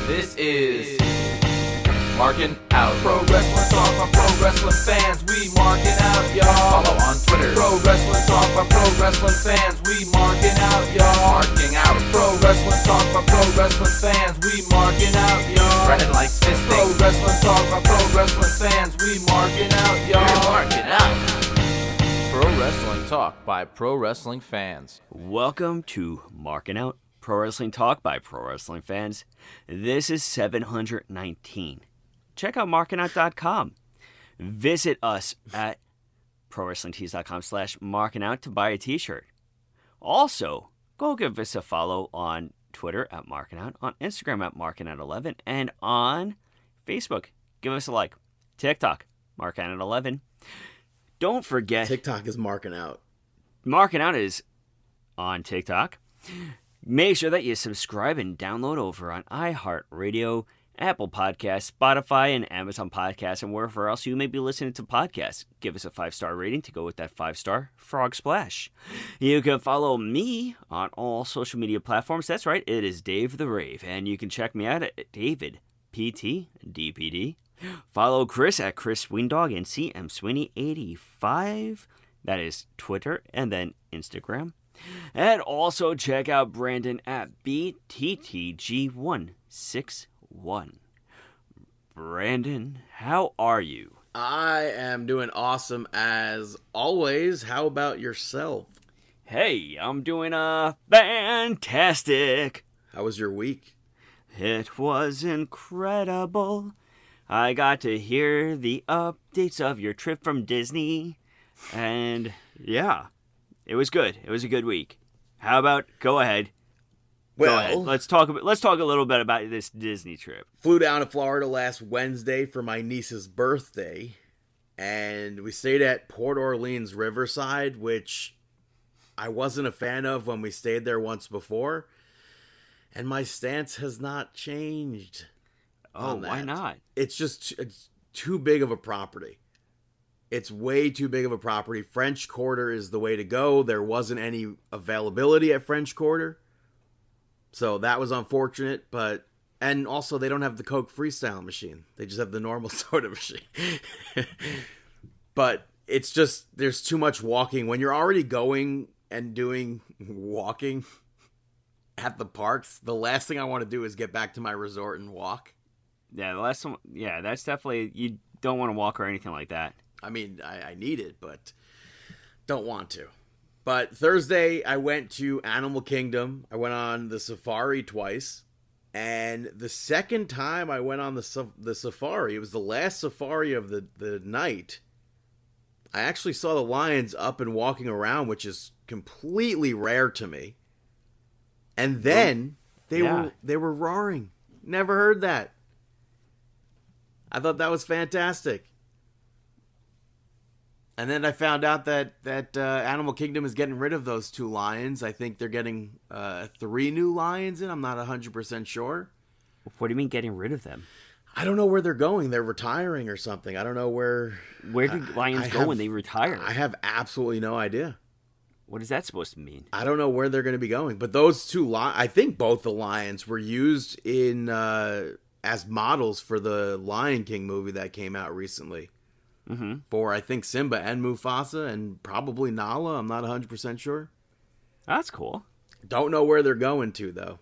This is Markin Out. Pro Wrestling Talk by Pro Wrestling fans. We marking out, y'all. Follow on Twitter. Pro Wrestling Talk by Pro Wrestling fans. We marking out, y'all. Marking Out. Pro Wrestling Talk by Pro Wrestling fans. We marking out, y'all. Brennan likes fisting. Pro Wrestling Talk by Pro Wrestling fans. We marking out, y'all. We're marking out. Pro Wrestling Talk by Pro Wrestling fans. Welcome to Markin Out, Pro Wrestling Talk by Pro Wrestling fans. This is 719. Check out markinout.com. Visit us at prowrestlingtees.com/markinout to buy a t-shirt. Also, go give us a follow on Twitter at markinout, on Instagram at markinout11, and on Facebook. Give us a like. TikTok, markinout11. Don't forget... TikTok is Markin Out. Markin Out is on TikTok. Make sure that you subscribe and download over on iHeartRadio, Apple Podcasts, Spotify, and Amazon Podcasts, and wherever else you may be listening to podcasts. Give us a 5-star rating to go with that 5-star Frog Splash. You can follow me on all social media platforms. That's right, it is Dave the Rave, and you can check me out at David PT DPD. Follow Chris at Chris Swingdog and CM Sweeney 85. That is Twitter and then Instagram. And also check out Brandon at BTTG161. Brandon, how are you? I am doing awesome as always. How about yourself? Hey, I'm doing fantastic. How was your week? It was incredible. I got to hear the updates of your trip from Disney. And yeah, it was good. It was a good week. How about, go ahead. Well, go ahead. Let's talk a little bit about this Disney trip. Flew down to Florida last Wednesday for my niece's birthday, and we stayed at Port Orleans Riverside, which I wasn't a fan of when we stayed there once before, and my stance has not changed. Oh, why not? It's too big of a property. It's way too big of a property. French Quarter is the way to go. There wasn't any availability at French Quarter. So that was unfortunate, and also they don't have the Coke Freestyle machine. They just have the normal soda machine. But it's just, there's too much walking. When you're already going and doing walking at the parks, the last thing I want to do is get back to my resort and walk. Yeah, the last one. Yeah, that's definitely, you don't want to walk or anything like that. I mean, I need it, but don't want to. But Thursday, I went to Animal Kingdom. I went on the safari twice. And the second time I went on the safari, it was the last safari of the night. I actually saw the lions up and walking around, which is completely rare to me. And then they were roaring. Never heard that. I thought that was fantastic. And then I found out that Animal Kingdom is getting rid of those 2 lions. I think they're getting 3 new lions in. I'm not 100% sure. What do you mean getting rid of them? I don't know where they're going. They're retiring or something. I don't know where... Where do lions go when they retire? I have absolutely no idea. What is that supposed to mean? I don't know where they're going to be going. But those 2 I think both the lions were used in as models for the Lion King movie that came out recently. Mm-hmm. For, I think, Simba and Mufasa and probably Nala. I'm not 100% sure. That's cool. Don't know where they're going to, though.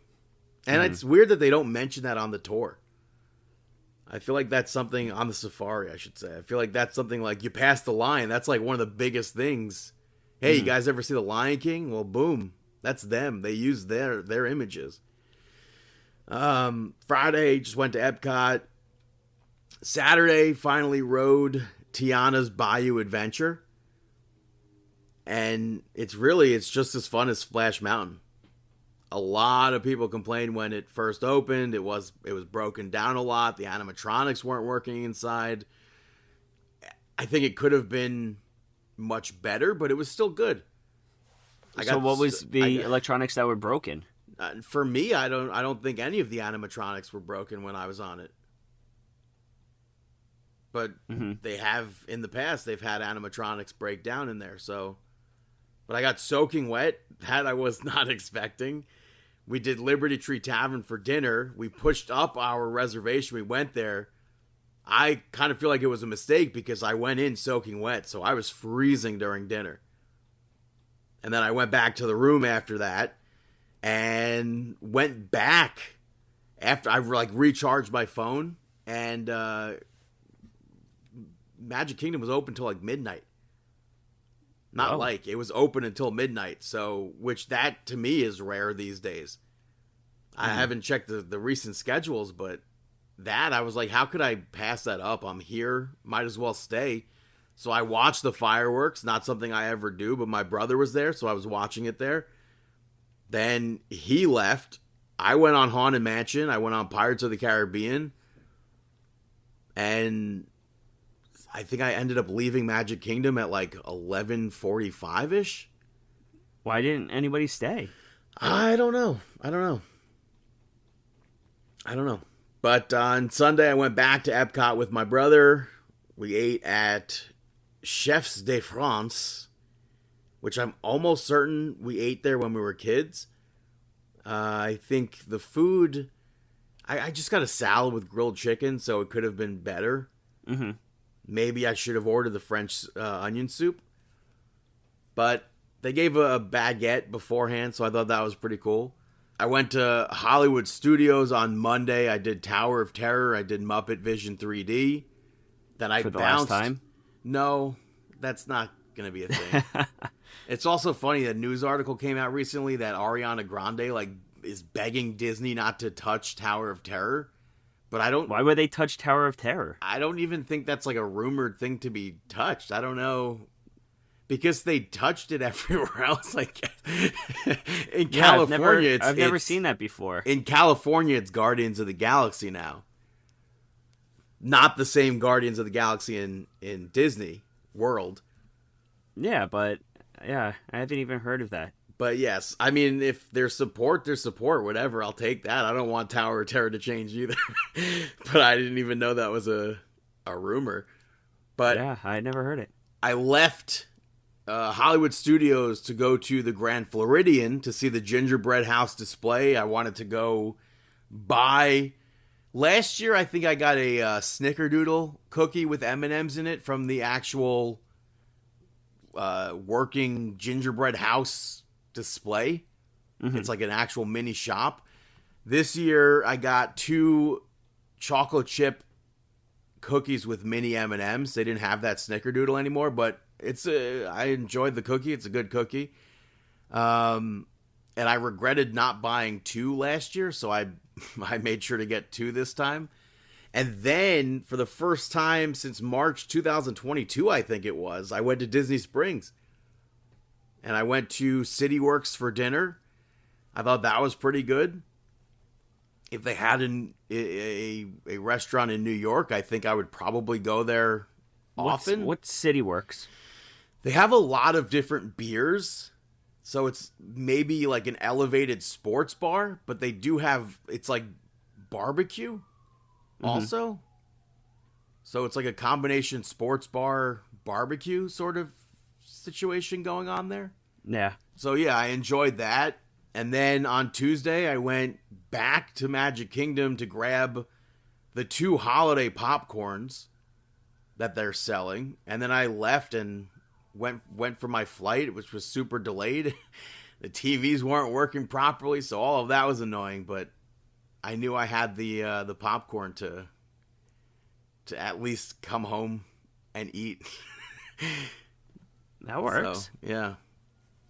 And it's weird that they don't mention that on the tour. I feel like that's something on the safari, I should say. I feel like that's something like you pass the lion. That's like one of the biggest things. Hey, you guys ever see the Lion King? Well, boom. That's them. They use their images. Friday, just went to Epcot. Saturday, finally rode Tiana's Bayou Adventure, and it's just as fun as Splash Mountain. A lot of people complained when it first opened. It was broken down a lot. The animatronics weren't working inside. I think it could have been much better, but it was still good. So what was the electronics that were broken? For me, I don't think any of the animatronics were broken when I was on it. But they have, in the past, they've had animatronics break down in there. So, but I got soaking wet. That I was not expecting. We did Liberty Tree Tavern for dinner. We pushed up our reservation. We went there. I kind of feel like it was a mistake because I went in soaking wet, so I was freezing during dinner. And then I went back to the room after that and went back after I recharged my phone, and Magic Kingdom was open till midnight. It was open until midnight, so which that to me is rare these days. I haven't checked the recent schedules, but that I was like, how could I pass that up? I'm here, might as well stay. So I watched the fireworks, not something I ever do, but my brother was there, so I was watching it there. Then he left. I went on Haunted Mansion. I went on Pirates of the Caribbean. And I think I ended up leaving Magic Kingdom at 11:45-ish. Why didn't anybody stay? I don't know. But on Sunday, I went back to Epcot with my brother. We ate at Chefs de France, which I'm almost certain we ate there when we were kids. I think the food... I just got a salad with grilled chicken, so it could have been better. Mm-hmm. Maybe I should have ordered the French onion soup. But they gave a baguette beforehand, so I thought that was pretty cool. I went to Hollywood Studios on Monday. I did Tower of Terror. I did Muppet Vision 3D. Then I For the bounced. last time? No, that's not going to be a thing. It's also funny, that news article came out recently that Ariana Grande is begging Disney not to touch Tower of Terror. But I don't... Why would they touch Tower of Terror? I don't even think that's a rumored thing to be touched. I don't know. Because they touched it everywhere else. In California, I've never seen that before. In California, it's Guardians of the Galaxy now. Not the same Guardians of the Galaxy in Disney World. Yeah, but I haven't even heard of that. But yes, I mean, if there's support, whatever, I'll take that. I don't want Tower of Terror to change either. But I didn't even know that was a rumor. But yeah, I had never heard it. I left Hollywood Studios to go to the Grand Floridian to see the Gingerbread House display. I wanted to go buy... Last year, I think I got a Snickerdoodle cookie with M&Ms in it from the actual working gingerbread house display. Mm-hmm. It's like an actual mini shop. This year, I got 2 chocolate chip cookies with mini M&Ms. They didn't have that Snickerdoodle anymore, but I enjoyed the cookie. It's a good cookie. And I regretted not buying 2 last year, so I made sure to get 2 this time. And then, for the first time since March 2022, I think it was, I went to Disney Springs. And I went to CityWorks for dinner. I thought that was pretty good. If they had a restaurant in New York, I think I would probably go there often. What's CityWorks? They have a lot of different beers. So it's maybe an elevated sports bar, but they do have, it's barbecue also. Mm-hmm. So it's a combination sports bar barbecue sort of situation going on there. Yeah. So yeah, I enjoyed that. And then on Tuesday, I went back to Magic Kingdom to grab the 2 holiday popcorns that they're selling. And then I left and went for my flight, which was super delayed. The TVs weren't working properly, so all of that was annoying. But I knew I had the popcorn to at least come home and eat. That works. So, yeah,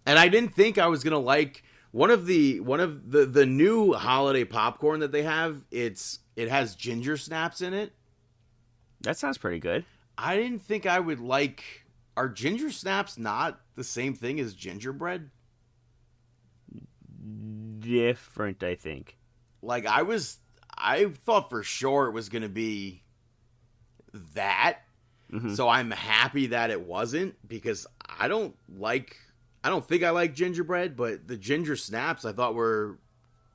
and I didn't think I was gonna like one of the new holiday popcorn that they have. It has ginger snaps in it. That sounds pretty good. I didn't think I would like. Are ginger snaps not the same thing as gingerbread? Different, I think. I thought for sure it was going to be that. Mm-hmm. So I'm happy that it wasn't, because I don't think I like gingerbread, but the ginger snaps I thought were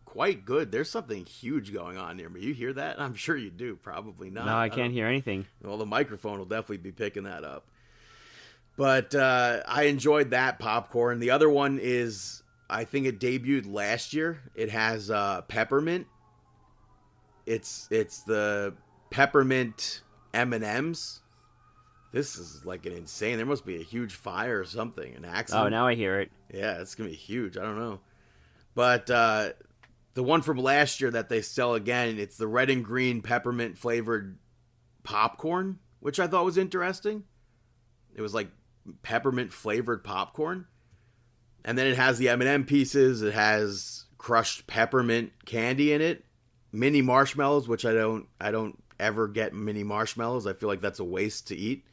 quite good. There's something huge going on near me. You hear that? I'm sure you do. Probably not. No, I can't hear anything. Well, the microphone will definitely be picking that up. But I enjoyed that popcorn. The other one is I think it debuted last year. It has peppermint. It's the peppermint M&Ms. This is like an insane. There must be a huge fire or something, an accident. Oh, now I hear it. Yeah, it's gonna be huge. I don't know, but the one from last year that they sell again, it's the red and green peppermint flavored popcorn, which I thought was interesting. It was like peppermint flavored popcorn, and then it has the M&M pieces. It has crushed peppermint candy in it, mini marshmallows, which I don't ever get mini marshmallows. I feel like that's a waste to eat.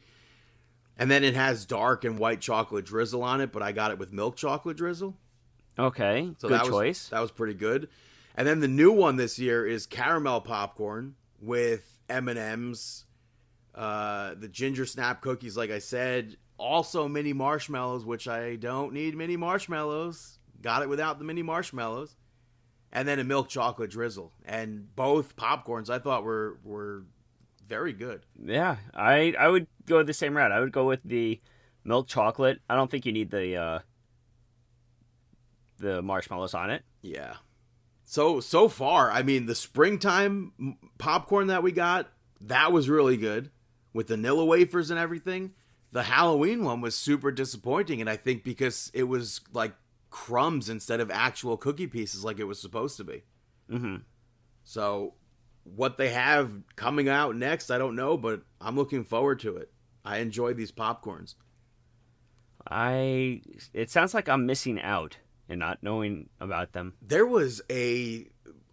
And then it has dark and white chocolate drizzle on it, but I got it with milk chocolate drizzle. Okay, So good choice. That was pretty good. And then the new one this year is caramel popcorn with M&Ms, the ginger snap cookies, like I said. Also mini marshmallows, which I don't need mini marshmallows. Got it without the mini marshmallows. And then a milk chocolate drizzle. And both popcorns I thought were very good. Yeah, I would go the same route. I would go with the milk chocolate. I don't think you need the marshmallows on it. Yeah. So far, I mean, the springtime popcorn that we got, that was really good with vanilla wafers and everything. The Halloween one was super disappointing, and I think because it was like crumbs instead of actual cookie pieces like it was supposed to be. Mm-hmm. So what they have coming out next, I don't know, but I'm looking forward to it. I enjoy these popcorns. It sounds like I'm missing out and not knowing about them. There was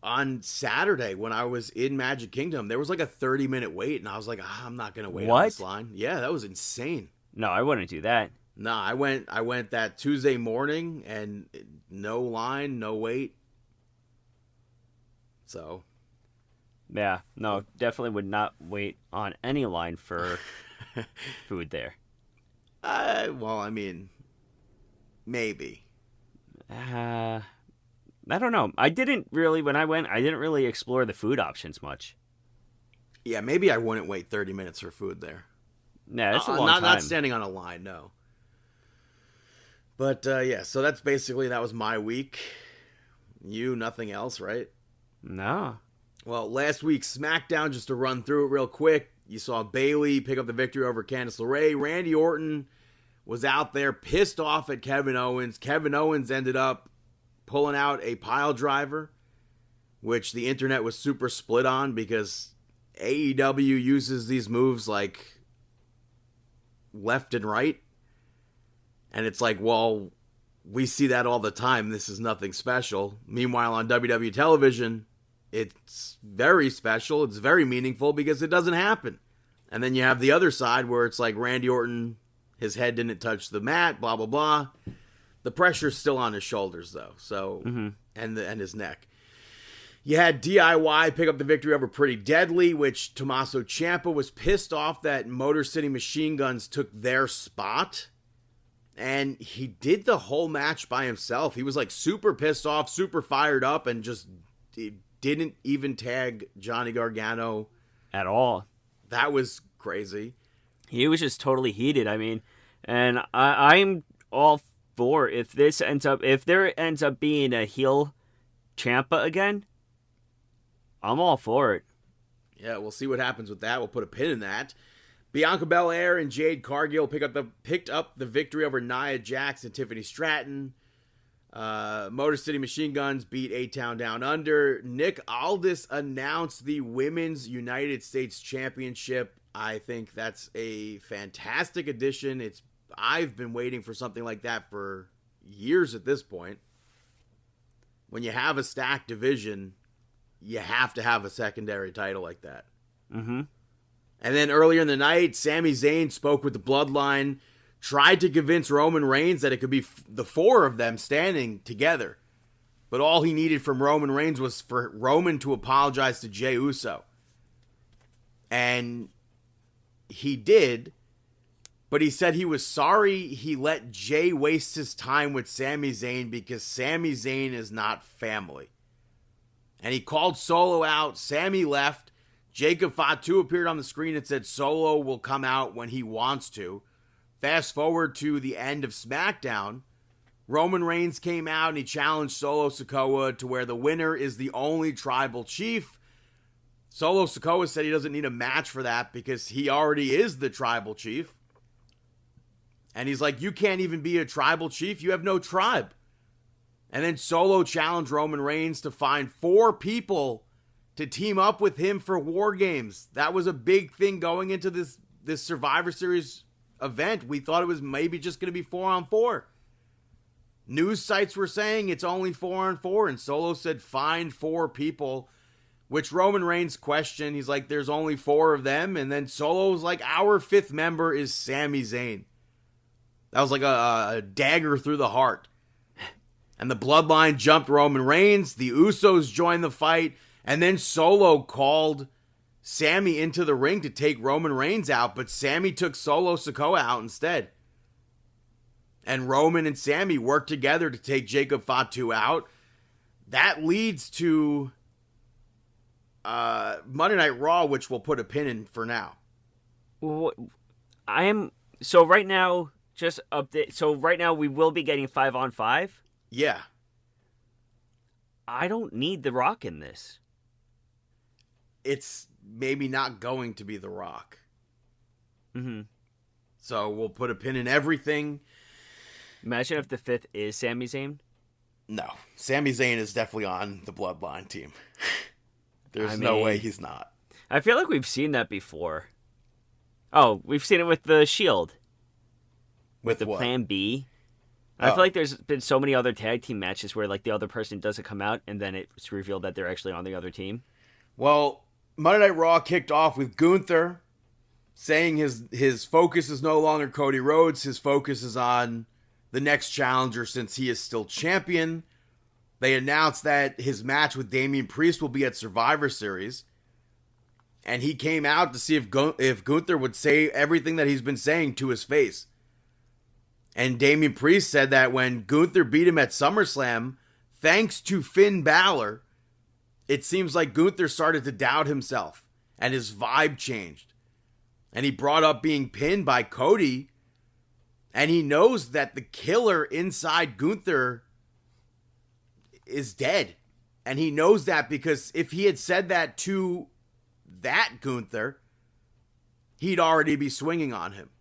on Saturday when I was in Magic Kingdom, there was like a 30-minute wait, and I was like, I'm not going to wait on this line. Yeah, that was insane. No, I wouldn't do that. No, I went that Tuesday morning, and no line, no wait. So, yeah, no, definitely would not wait on any line for food there. Well, I mean, maybe. I don't know. When I went, I didn't really explore the food options much. Yeah, maybe I wouldn't wait 30 minutes for food there. Yeah, that's a long time. Not standing on a line, no. But, yeah, so that was my week. You, nothing else, right? No. Well, last week, SmackDown, just to run through it real quick, you saw Bayley pick up the victory over Candice LeRae. Randy Orton was out there pissed off at Kevin Owens. Kevin Owens ended up pulling out a pile driver, which the internet was super split on because AEW uses these moves like left and right. And it's like, well, we see that all the time. This is nothing special. Meanwhile, on WWE television, it's very special. It's very meaningful because it doesn't happen. And then you have the other side where it's like Randy Orton, his head didn't touch the mat, blah, blah, blah. The pressure's still on his shoulders, though. So, and his neck. You had DIY pick up the victory over Pretty Deadly, which Tommaso Ciampa was pissed off that Motor City Machine Guns took their spot. And he did the whole match by himself. He was like super pissed off, super fired up, and just didn't even tag Johnny Gargano at all. That was crazy. He was just totally heated. I mean, and I'm all for if there ends up being a heel Ciampa again, I'm all for it. Yeah, we'll see what happens with that. We'll put a pin in that. Bianca Belair and Jade Cargill picked up the victory over Nia Jax and Tiffany Stratton. Motor City Machine Guns beat A-Town Down Under. Nick Aldis announced the Women's United States Championship. I think that's a fantastic addition. I've been waiting for something like that for years at this point. When you have a stacked division, you have to have a secondary title like that. Mm-hmm. And then earlier in the night, Sami Zayn spoke with the Bloodline, tried to convince Roman Reigns that it could be the four of them standing together. But all he needed from Roman Reigns was for Roman to apologize to Jey Uso. And he did, but he said he was sorry he let Jey waste his time with Sami Zayn because Sami Zayn is not family. And he called Solo out. Sami left. Jacob Fatu appeared on the screen and said Solo will come out when he wants to. Fast forward to the end of SmackDown. Roman Reigns came out and he challenged Solo Sikoa to where the winner is the only tribal chief. Solo Sikoa said he doesn't need a match for that because he already is the tribal chief. And he's like, you can't even be a tribal chief. You have no tribe. And then Solo challenged Roman Reigns to find 4 people to team up with him for War Games. That was a big thing going into this Survivor Series event. We thought it was maybe just going to be 4-on-4. News sites were saying it's only 4-on-4, and Solo said find 4 people, which Roman Reigns questioned. He's like, there's only 4 of them. And then Solo's like, our 5th member is Sami Zayn. That was like a dagger through the heart. And the Bloodline jumped Roman Reigns. The Usos joined the fight. And then Solo called Sami into the ring to take Roman Reigns out. But Sami took Solo Sikoa out instead. And Roman and Sami worked together to take Jacob Fatu out. That leads to Monday Night Raw, which we'll put a pin in for now. So right now, just update. So right now we will be getting 5-on-5. Yeah. I don't need The Rock in this. It's maybe not going to be The Rock. Mm-hmm. So we'll put a pin in everything. Imagine if the 5th is Sami Zayn. No. Sami Zayn is definitely on the Bloodline team. There's no way he's not. I feel like we've seen that before. Oh, we've seen it with the Shield. With the what? Plan B. I feel like there's been so many other tag team matches where like the other person doesn't come out and then it's revealed that they're actually on the other team. Well, Monday Night Raw kicked off with Gunther saying his focus is no longer Cody Rhodes. His focus is on the next challenger since he is still champion. They announced that his match with Damian Priest will be at Survivor Series. And he came out to see if Gunther would say everything that he's been saying to his face. And Damian Priest said that when Gunther beat him at SummerSlam, thanks to Finn Balor, it seems like Gunther started to doubt himself and his vibe changed. And he brought up being pinned by Cody. And he knows that the killer inside Gunther is dead. And he knows that because if he had said that to that Gunther, he'd already be swinging on him.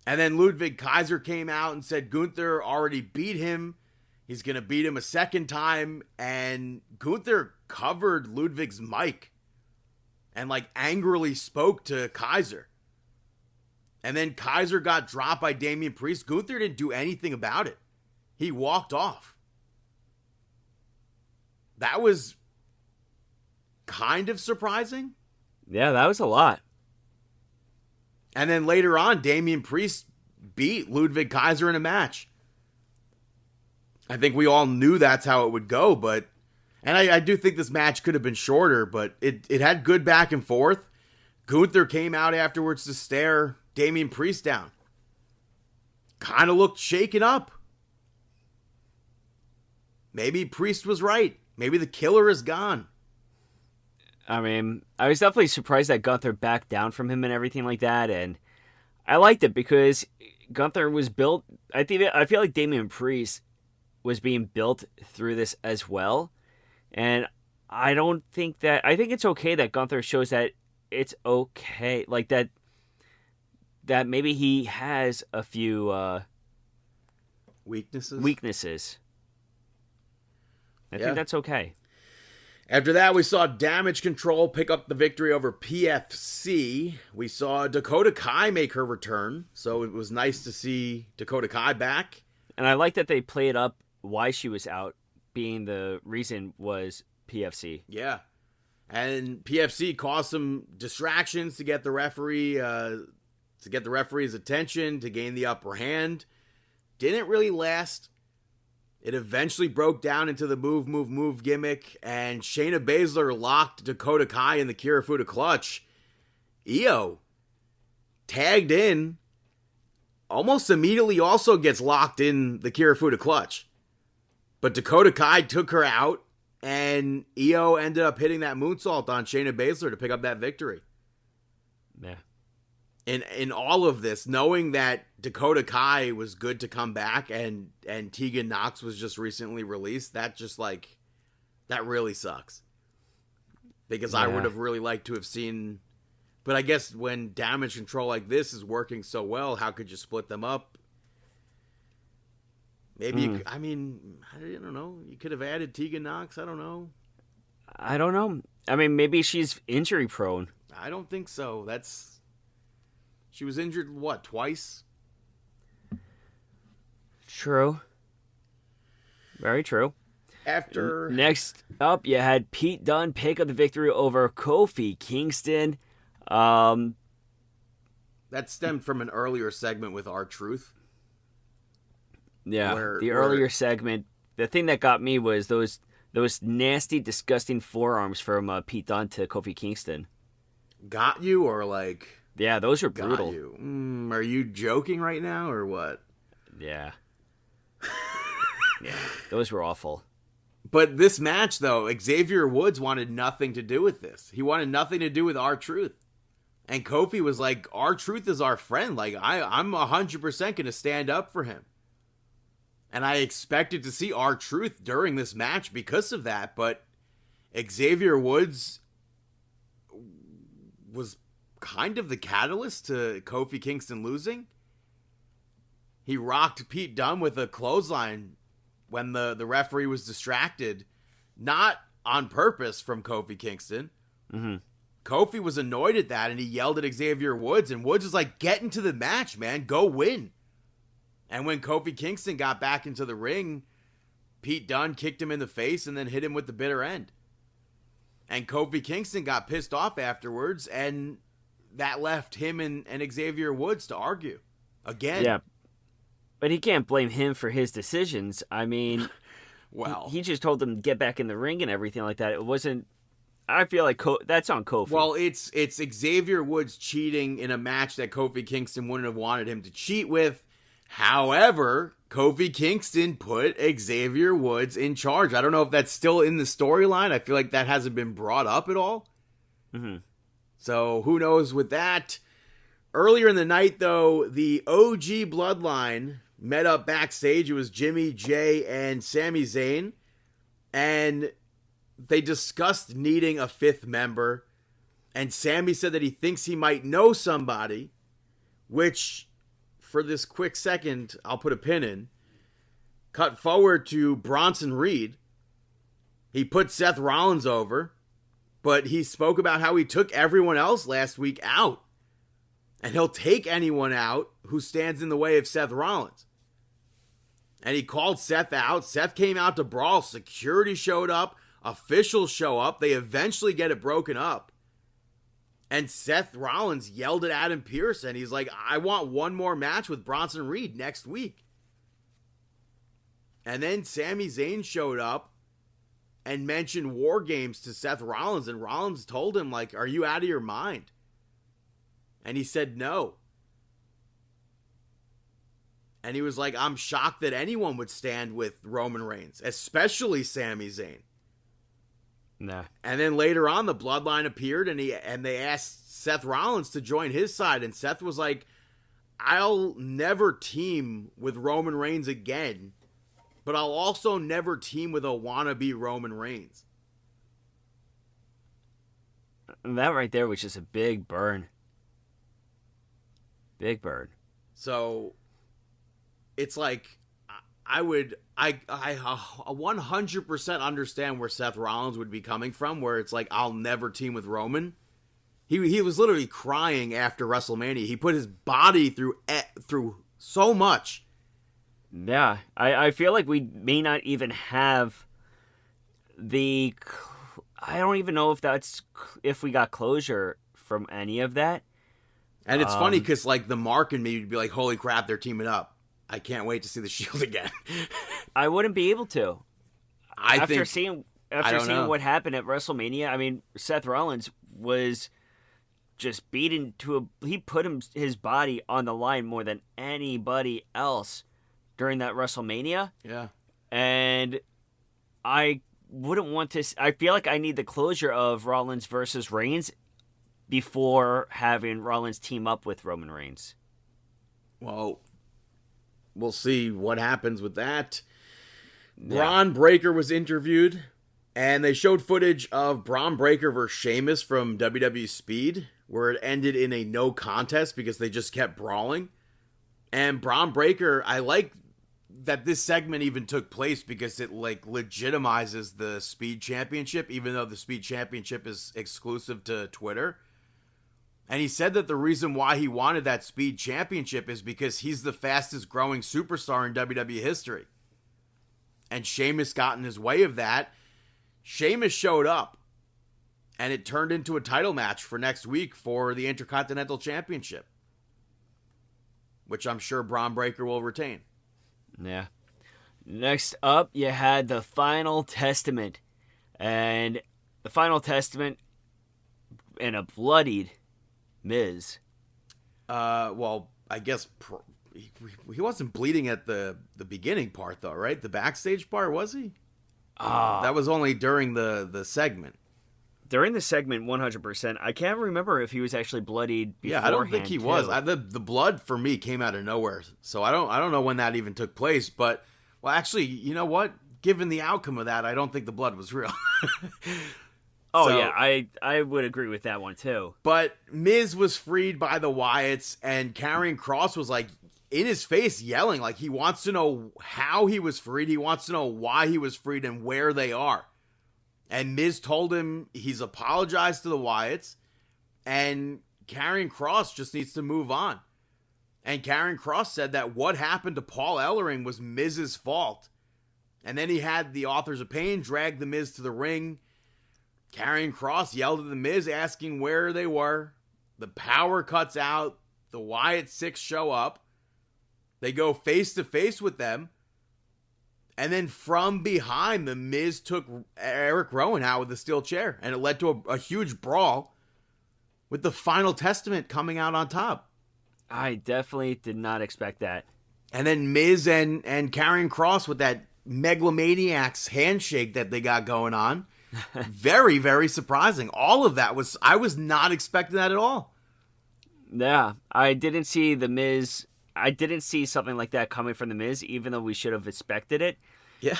And then Ludwig Kaiser came out and said Gunther already beat him. He's going to beat him a second time. And Gunther covered Ludwig's mic and like angrily spoke to Kaiser. And then Kaiser got dropped by Damian Priest. Gunther didn't do anything about it. He walked off. That was kind of surprising. Yeah, that was a lot. And then later on, Damian Priest beat Ludwig Kaiser in a match. I think we all knew that's how it would go, but... And I do think this match could have been shorter, but it had good back and forth. Gunther came out afterwards to stare Damian Priest down. Kind of looked shaken up. Maybe Priest was right. Maybe the killer is gone. I mean, I was definitely surprised that Gunther backed down from him and everything like that, and I liked it because Gunther was built... I feel like Damian Priest was being built through this as well, and I don't think that... I think it's okay that Gunther shows that it's okay, like that maybe he has a few... Weaknesses. I think that's okay. After that, we saw Damage Control pick up the victory over PFC. We saw Dakota Kai make her return, so it was nice to see Dakota Kai back. And I like that they played up why she was out, being the reason was PFC. Yeah. And PFC caused some distractions to get the referee's attention, to gain the upper hand. Didn't really last. It eventually broke down into the move gimmick, and Shayna Baszler locked Dakota Kai in the Kirifuda clutch. Io tagged in, almost immediately also gets locked in the Kirifuda clutch. But Dakota Kai took her out, and Io ended up hitting that moonsault on Shayna Baszler to pick up that victory. Yeah. in all of this, knowing that Dakota Kai was good to come back and Tegan Nox was just recently released, that just like, that really sucks. Because I would have really liked to have seen, but I guess when Damage Control like this is working so well, how could you split them up? Maybe, I don't know. You could have added Tegan Nox. I don't know. I don't know. I mean, maybe she's injury prone. I don't think so. She was injured, what, twice? True. Very true. After... Next up, you had Pete Dunne pick up the victory over Kofi Kingston. That stemmed from an earlier segment with R-Truth. Yeah, earlier segment. The thing that got me was those nasty, disgusting forearms from Pete Dunne to Kofi Kingston. Got you, or like... Yeah, those were brutal. Got you. Are you joking right now, or what? Yeah. Yeah, those were awful. But this match, though, Xavier Woods wanted nothing to do with this. He wanted nothing to do with R-Truth. And Kofi was like, R-Truth is our friend. Like, I'm 100% going to stand up for him. And I expected to see R-Truth during this match because of that. But Xavier Woods was kind of the catalyst to Kofi Kingston losing. He rocked Pete Dunne with a clothesline when the referee was distracted, not on purpose from Kofi Kingston. Mm-hmm. Kofi was annoyed at that, and he yelled at Xavier Woods, and Woods was like, get into the match, man. Go win. And when Kofi Kingston got back into the ring, Pete Dunne kicked him in the face and then hit him with the bitter end. And Kofi Kingston got pissed off afterwards, and that left him and Xavier Woods to argue again. Yeah. But he can't blame him for his decisions. I mean, well, he just told him to get back in the ring and everything like that. It wasn't. I feel like that's on Kofi. Well, it's Xavier Woods cheating in a match that Kofi Kingston wouldn't have wanted him to cheat with. However, Kofi Kingston put Xavier Woods in charge. I don't know if that's still in the storyline. I feel like that hasn't been brought up at all. Mm-hmm. So who knows with that. Earlier in the night, though, the OG Bloodline met up backstage. It was Jimmy, Jay, and Sami Zayn. And they discussed needing a fifth member. And Sami said that he thinks he might know somebody. Which, for this quick second, I'll put a pin in. Cut forward to Bronson Reed. He put Seth Rollins over. But he spoke about how he took everyone else last week out. And he'll take anyone out who stands in the way of Seth Rollins. And he called Seth out. Seth came out to brawl. Security showed up. Officials show up. They eventually get it broken up. And Seth Rollins yelled at Adam Pearce. And he's like, I want one more match with Bronson Reed next week. And then Sami Zayn showed up and mentioned War Games to Seth Rollins. And Rollins told him, like, are you out of your mind? And he said no. And he was like, I'm shocked that anyone would stand with Roman Reigns, especially Sami Zayn. Nah. And then later on, the Bloodline appeared, and they asked Seth Rollins to join his side. And Seth was like, I'll never team with Roman Reigns again, but I'll also never team with a wannabe Roman Reigns. And that right there was just a big burn. Big burn. So it's like I 100% understand where Seth Rollins would be coming from, where it's like, I'll never team with Roman. He was literally crying after WrestleMania. He put his body through so much. Yeah, I feel like we may not even have the. I don't even know if we got closure from any of that. And it's funny because like the Mark and me would be like, holy crap, they're teaming up. I can't wait to see the Shield again. I wouldn't be able to. After seeing know. what happened at WrestleMania, I mean, Seth Rollins was just beaten to he put his body on the line more than anybody else during that WrestleMania. Yeah. And I wouldn't want to. I feel like I need the closure of Rollins versus Reigns before having Rollins team up with Roman Reigns. Well, we'll see what happens with that. Yeah. Braun Breaker was interviewed, and they showed footage of Braun Breaker versus Sheamus from WWE Speed, where it ended in a no contest because they just kept brawling. And Braun Breaker, I like that this segment even took place because it like legitimizes the Speed Championship, even though the Speed Championship is exclusive to Twitter. And he said that the reason why he wanted that Speed Championship is because he's the fastest growing superstar in WWE history. And Sheamus got in his way of that. Sheamus showed up, and it turned into a title match for next week for the Intercontinental Championship, which I'm sure Braun Breaker will retain. Yeah. Next up, you had the Final Testament. And the Final Testament and a bloodied Miz. Well, I guess he wasn't bleeding at the beginning part, though, right? The backstage part, was he? That was only during the segment. During the segment, 100%. I can't remember if he was actually bloodied beforehand. Yeah, I don't think he was. The blood for me came out of nowhere, so I don't know when that even took place. But well, actually, you know what? Given the outcome of that, I don't think the blood was real. Oh, So- yeah, I would agree with that one, too. But Miz was freed by the Wyatts, and Karrion Kross was like in his face yelling, like he wants to know how he was freed. He wants to know why he was freed and where they are. And Miz told him he's apologized to the Wyatts, and Karrion Kross just needs to move on. And Karrion Kross said that what happened to Paul Ellering was Miz's fault. And then he had the Authors of Pain drag the Miz to the ring. Karrion Kross yelled at the Miz asking where they were. The power cuts out. The Wyatt Six show up. They go face to face with them. And then from behind, the Miz took Eric Rowan out with a steel chair. And it led to a huge brawl with the Final Testament coming out on top. I definitely did not expect that. And then Miz and Karrion Kross with that megalomaniacs handshake that they got going on. Very, very surprising. All of that I was not expecting that at all. Yeah, I didn't see the Miz. I didn't see something like that coming from the Miz, even though we should have expected it. Yeah.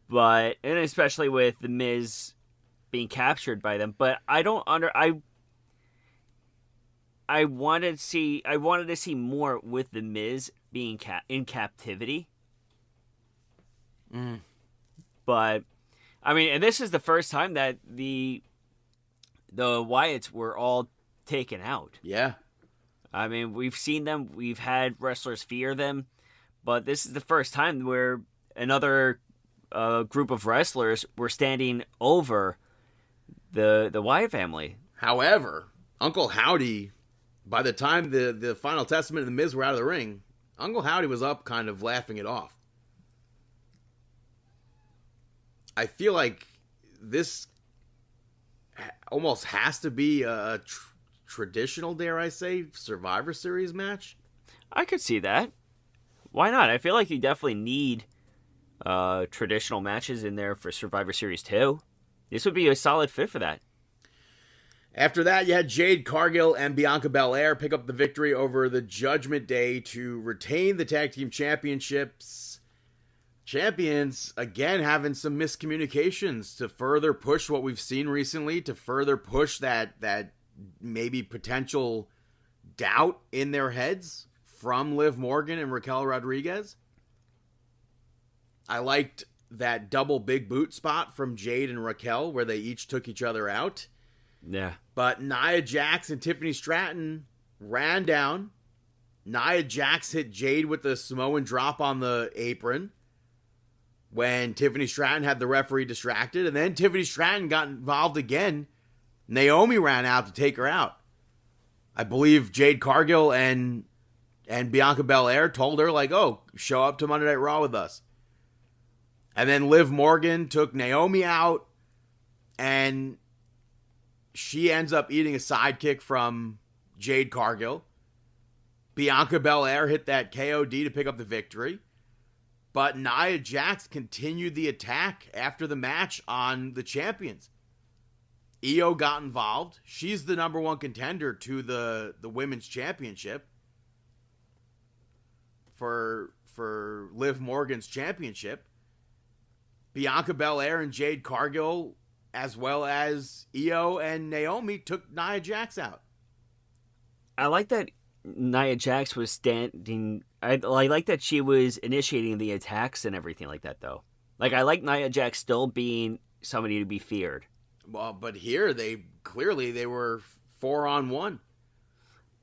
But, and especially with the Miz being captured by them. But I don't I wanted to see more with the Miz being in captivity. But I mean, and this is the first time that the Wyatts were all taken out. Yeah. I mean, we've seen them, we've had wrestlers fear them, but this is the first time where another group of wrestlers were standing over the Wyatt family. However, Uncle Howdy, by the time the Final Testament and the Miz were out of the ring, Uncle Howdy was up kind of laughing it off. I feel like this almost has to be a traditional, dare I say, Survivor Series match. I could see that. Why not? I feel like you definitely need traditional matches in there for Survivor Series 2. This would be a solid fit for that. After that, you had Jade Cargill and Bianca Belair pick up the victory over the Judgment Day to retain the tag team championships. Champions, again, having some miscommunications to further push what we've seen recently, to further push that maybe potential doubt in their heads from Liv Morgan and Raquel Rodriguez. I liked that double big boot spot from Jade and Raquel where they each took each other out. Yeah. But Nia Jax and Tiffany Stratton ran down. Nia Jax hit Jade with the Samoan drop on the apron when Tiffany Stratton had the referee distracted. And then Tiffany Stratton got involved again. Naomi ran out to take her out. I believe Jade Cargill and Bianca Belair told her, like, oh, show up to Monday Night Raw with us. And then Liv Morgan took Naomi out, and she ends up eating a sidekick from Jade Cargill. Bianca Belair hit that KOD to pick up the victory. But Nia Jax continued the attack after the match on the champions. Io got involved. She's the number one contender to the women's championship for Liv Morgan's championship. Bianca Belair and Jade Cargill, as well as Io and Naomi, took Nia Jax out. I like that Nia Jax was standing. I like that she was initiating the attacks and everything like that, though. Like, I like Nia Jax still being somebody to be feared. Well, but here they were 4-on-1.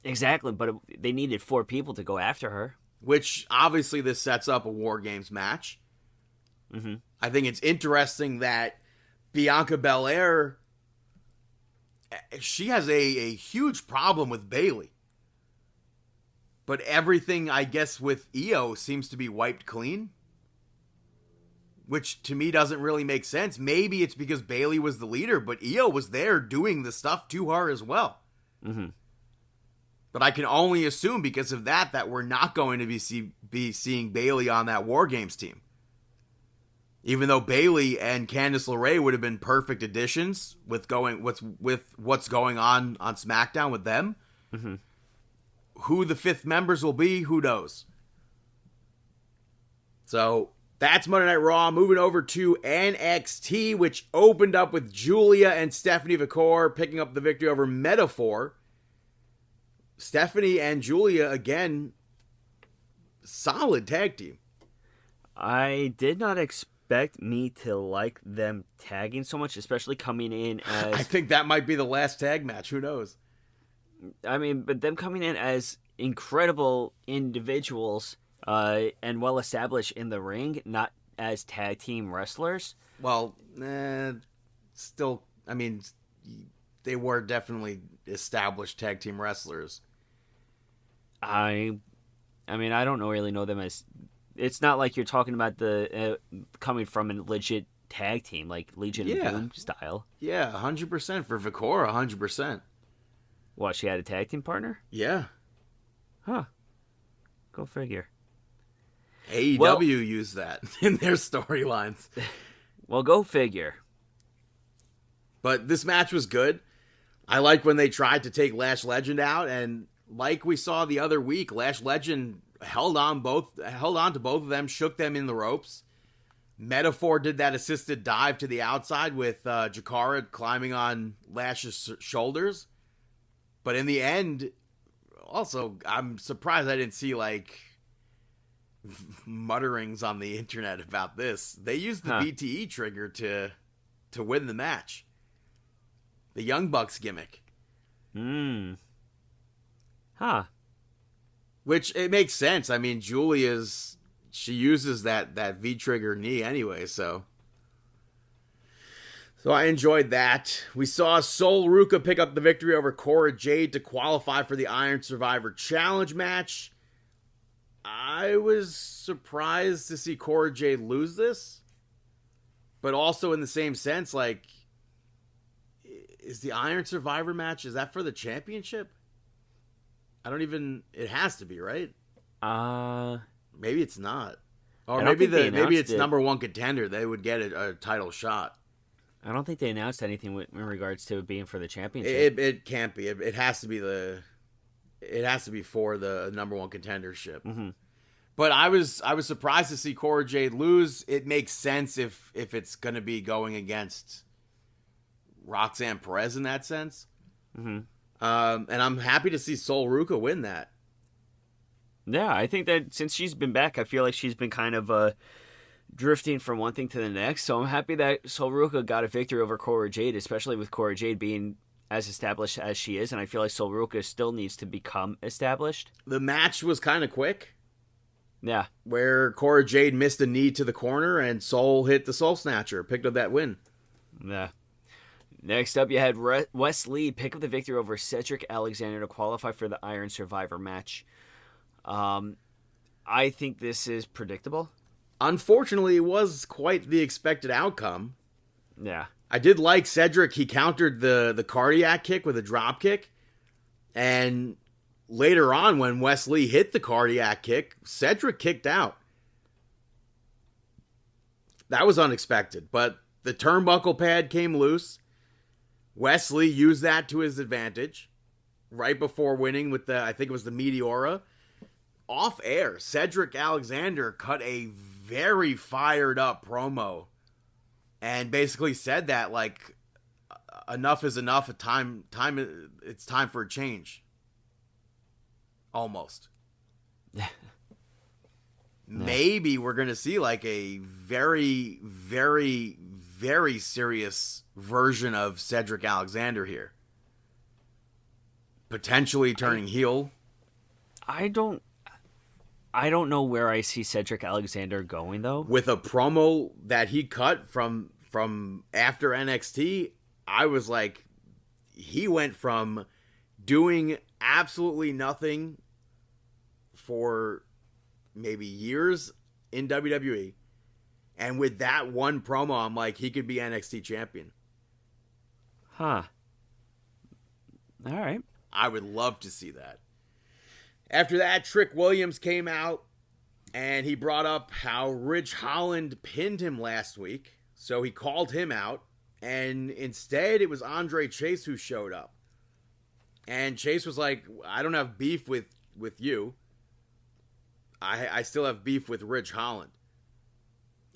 Exactly, but they needed 4 people to go after her. Which obviously this sets up a War Games match. Mm-hmm. I think it's interesting that Bianca Belair, she has a huge problem with Bayley. But everything, I guess, with Io seems to be wiped clean. Which to me doesn't really make sense. Maybe it's because Bayley was the leader, but Io was there doing the stuff to her as well. Mm-hmm. But I can only assume because of that we're not going to be seeing Bayley on that War Games team. Even though Bayley and Candice LeRae would have been perfect additions with what's going on SmackDown with them. Mm-hmm. Who the 5th members will be, who knows? So that's Monday Night Raw. Moving over to NXT, which opened up with Julia and Stephanie Vicor picking up the victory over Metaphor. Stephanie and Julia, again, solid tag team. I did not expect me to like them tagging so much, especially coming in as... I think that might be the last tag match. Who knows? I mean, but them coming in as incredible individuals and well-established in the ring, not as tag team wrestlers. Well, still, I mean, they were definitely established tag team wrestlers. I mean, I don't really know them as... It's not like you're talking about the coming from a legit tag team, like Legion of Boom style. Yeah, 100% for Vicor, 100%. What, she had a tag team partner? Yeah. Huh. Go figure. AEW used that in their storylines. Well, go figure. But this match was good. I like when they tried to take Lash Legend out, and like we saw the other week, Lash Legend held on to both of them, shook them in the ropes. Metaphor did that assisted dive to the outside with Jakara climbing on Lash's shoulders. But in the end, also, I'm surprised I didn't see, like, mutterings on the internet about this. They used the BTE trigger to win the match. The Young Bucks gimmick. Huh. Which, it makes sense. I mean, she uses that V-trigger knee anyway, so I enjoyed that. We saw Sol Ruka pick up the victory over Cora Jade to qualify for the Iron Survivor Challenge match. I was surprised to see Cora Jade lose this, but also in the same sense, like, is the Iron Survivor match, is that for the championship? It has to be, right? Maybe it's not. Or maybe it's number one contender. They would get a title shot. I don't think they announced anything in regards to it being for the championship. It can't be. It has to be for the number one contendership. Mm-hmm. But I was surprised to see Cora Jade lose. It makes sense if it's going to be going against Roxanne Perez in that sense. Mm-hmm. And I'm happy to see Sol Ruka win that. Yeah, I think that since she's been back, I feel like she's been kind of drifting from one thing to the next. So I'm happy that Sol Ruka got a victory over Cora Jade, especially with Cora Jade being as established as she is. And I feel like Sol Ruka still needs to become established. The match was kind of quick. Yeah. Where Cora Jade missed a knee to the corner and Sol hit the Soul Snatcher, picked up that win. Yeah. Next up, you had Wes Lee pick up the victory over Cedric Alexander to qualify for the Iron Survivor match. I think this is predictable. Unfortunately, it was quite the expected outcome. Yeah. I did like Cedric. He countered the cardiac kick with a drop kick. And later on, when Wes Lee hit the cardiac kick, Cedric kicked out. That was unexpected. But the turnbuckle pad came loose. Wesley used that to his advantage right before winning with I think it was the Meteora. Off air, Cedric Alexander cut a very fired up promo and basically said that, like, enough is enough. It's time for a change. Almost. Maybe we're going to see like a very, very, very serious version of Cedric Alexander here. Potentially turning heel. I don't know where I see Cedric Alexander going, though. With a promo that he cut from after NXT, I was like, he went from doing absolutely nothing for maybe years in WWE, and with that one promo, I'm like, he could be NXT champion. Huh. All right. I would love to see that. After that, Trick Williams came out, and he brought up how Ridge Holland pinned him last week, so he called him out, and instead it was Andre Chase who showed up. And Chase was like, I don't have beef with you. I still have beef with Ridge Holland.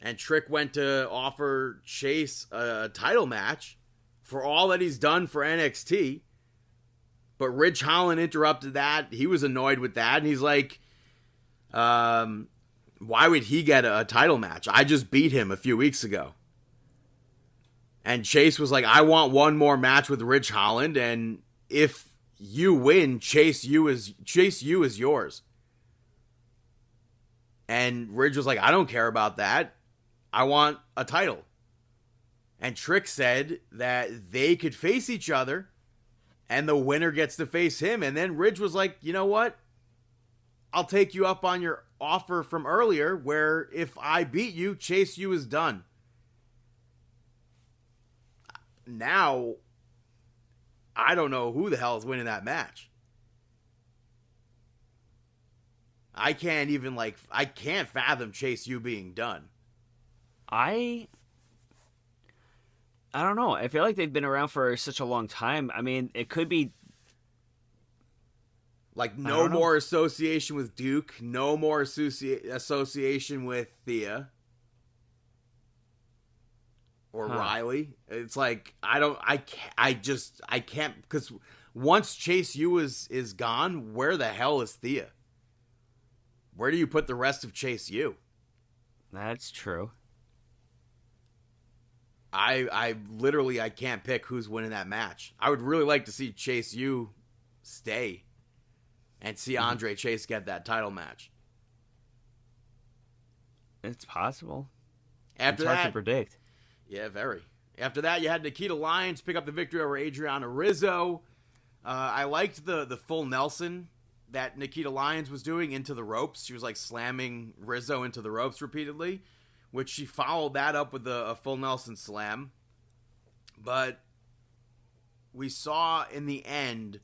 And Trick went to offer Chase a title match for all that he's done for NXT. But Ridge Holland interrupted that. He was annoyed with that. And he's like, why would he get a title match? I just beat him a few weeks ago. And Chase was like, I want one more match with Ridge Holland. And if you win, Chase U is yours. And Ridge was like, I don't care about that. I want a title. And Trick said that they could face each other and the winner gets to face him. And then Ridge was like, you know what? I'll take you up on your offer from earlier where if I beat you, Chase U is done. Now, I don't know who the hell is winning that match. I can't fathom Chase U being done. I don't know. I feel like they've been around for such a long time. I mean, it could be like no more association with Duke, no more association with Thea or Riley. It's like I can't because once Chase U is gone, where the hell is Thea? Where do you put the rest of Chase U? That's true. I literally can't pick who's winning that match. I would really like to see Chase U stay and see Andre Chase get that title match. It's possible. After it's hard that, to predict. Yeah, very. After that, you had Nikita Lyons pick up the victory over Adriana Rizzo. I liked the full Nelson that Nikita Lyons was doing into the ropes. She was like slamming Rizzo into the ropes repeatedly, which she followed that up with a full Nelson slam. But we saw in the end,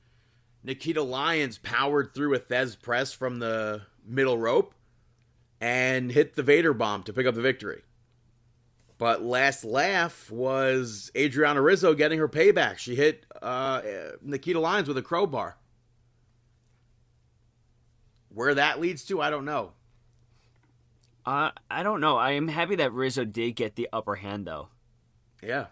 Nikita Lyons powered through a Thez press from the middle rope and hit the Vader bomb to pick up the victory. But last laugh was Adriana Rizzo getting her payback. She hit Nikita Lyons with a crowbar. Where that leads to, I don't know. I don't know. I am happy that Rizzo did get the upper hand, though. Yeah.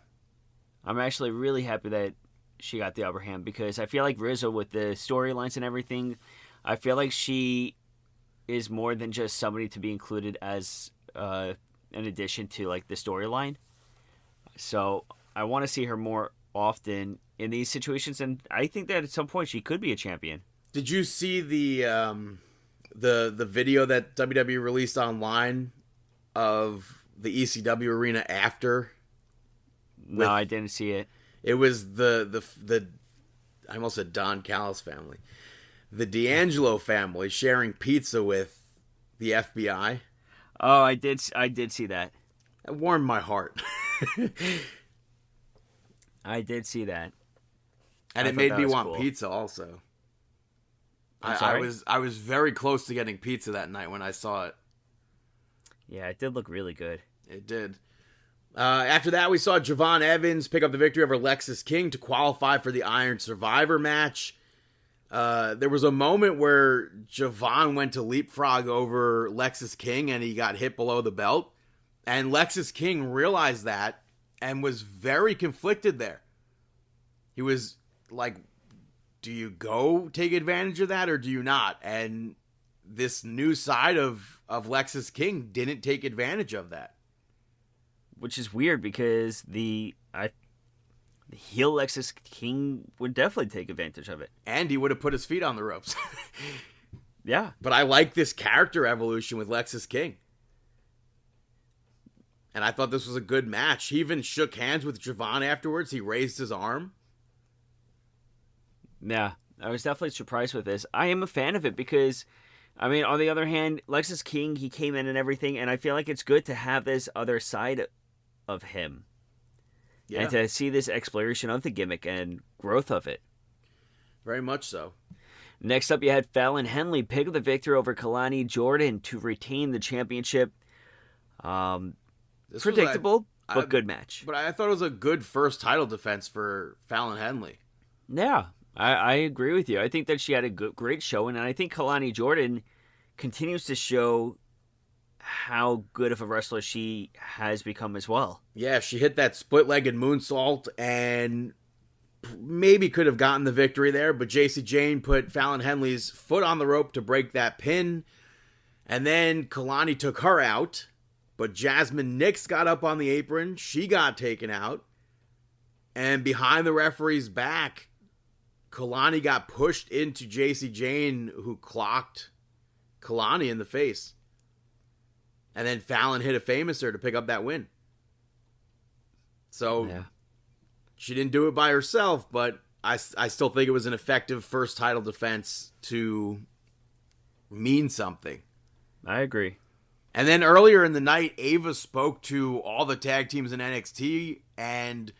I'm actually really happy that she got the upper hand because I feel like Rizzo, with the storylines and everything, I feel like she is more than just somebody to be included as an addition to like the storyline. So I want to see her more often in these situations, and I think that at some point she could be a champion. Did you see the video that WWE released online of the ECW arena after? No, I didn't see it. It was the I almost said Don Callis family. The D'Angelo family sharing pizza with the FBI. Oh, I did see that. It warmed my heart. I did see that. And I it made thought me that was want cool. pizza also. I I was very close to getting pizza that night when I saw it. Yeah, it did look really good. It did. After that, we saw Javon Evans pick up the victory over Lexis King to qualify for the Iron Survivor match. There was a moment where Javon went to leapfrog over Lexis King and he got hit below the belt. And Lexis King realized that and was very conflicted there. He was like, do you go take advantage of that or do you not? And this new side of Lexis King didn't take advantage of that. Which is weird because the heel Lexis King would definitely take advantage of it. And he would have put his feet on the ropes. Yeah. But I like this character evolution with Lexis King. And I thought this was a good match. He even shook hands with Javon afterwards. He raised his arm. Yeah, I was definitely surprised with this. I am a fan of it because, I mean, on the other hand, Lexis King, he came in and everything, and I feel like it's good to have this other side of him. Yeah. And to see this exploration of the gimmick and growth of it. Very much so. Next up, you had Fallon Henley pick up the victory over Kalani Jordan to retain the championship. Predictable, but good match. But I thought it was a good first title defense for Fallon Henley. Yeah, I agree with you. I think that she had a great showing, and I think Kalani Jordan continues to show how good of a wrestler she has become as well. Yeah, she hit that split-legged moonsault and maybe could have gotten the victory there, but JC Jane put Fallon Henley's foot on the rope to break that pin, and then Kalani took her out, but Jasmine Nix got up on the apron. She got taken out, and behind the referee's back, Kalani got pushed into JC Jane, who clocked Kalani in the face. And then Fallon hit a famouser to pick up that win. So, She didn't do it by herself, but I still think it was an effective first title defense to mean something. I agree. And then earlier in the night, Ava spoke to all the tag teams in NXT and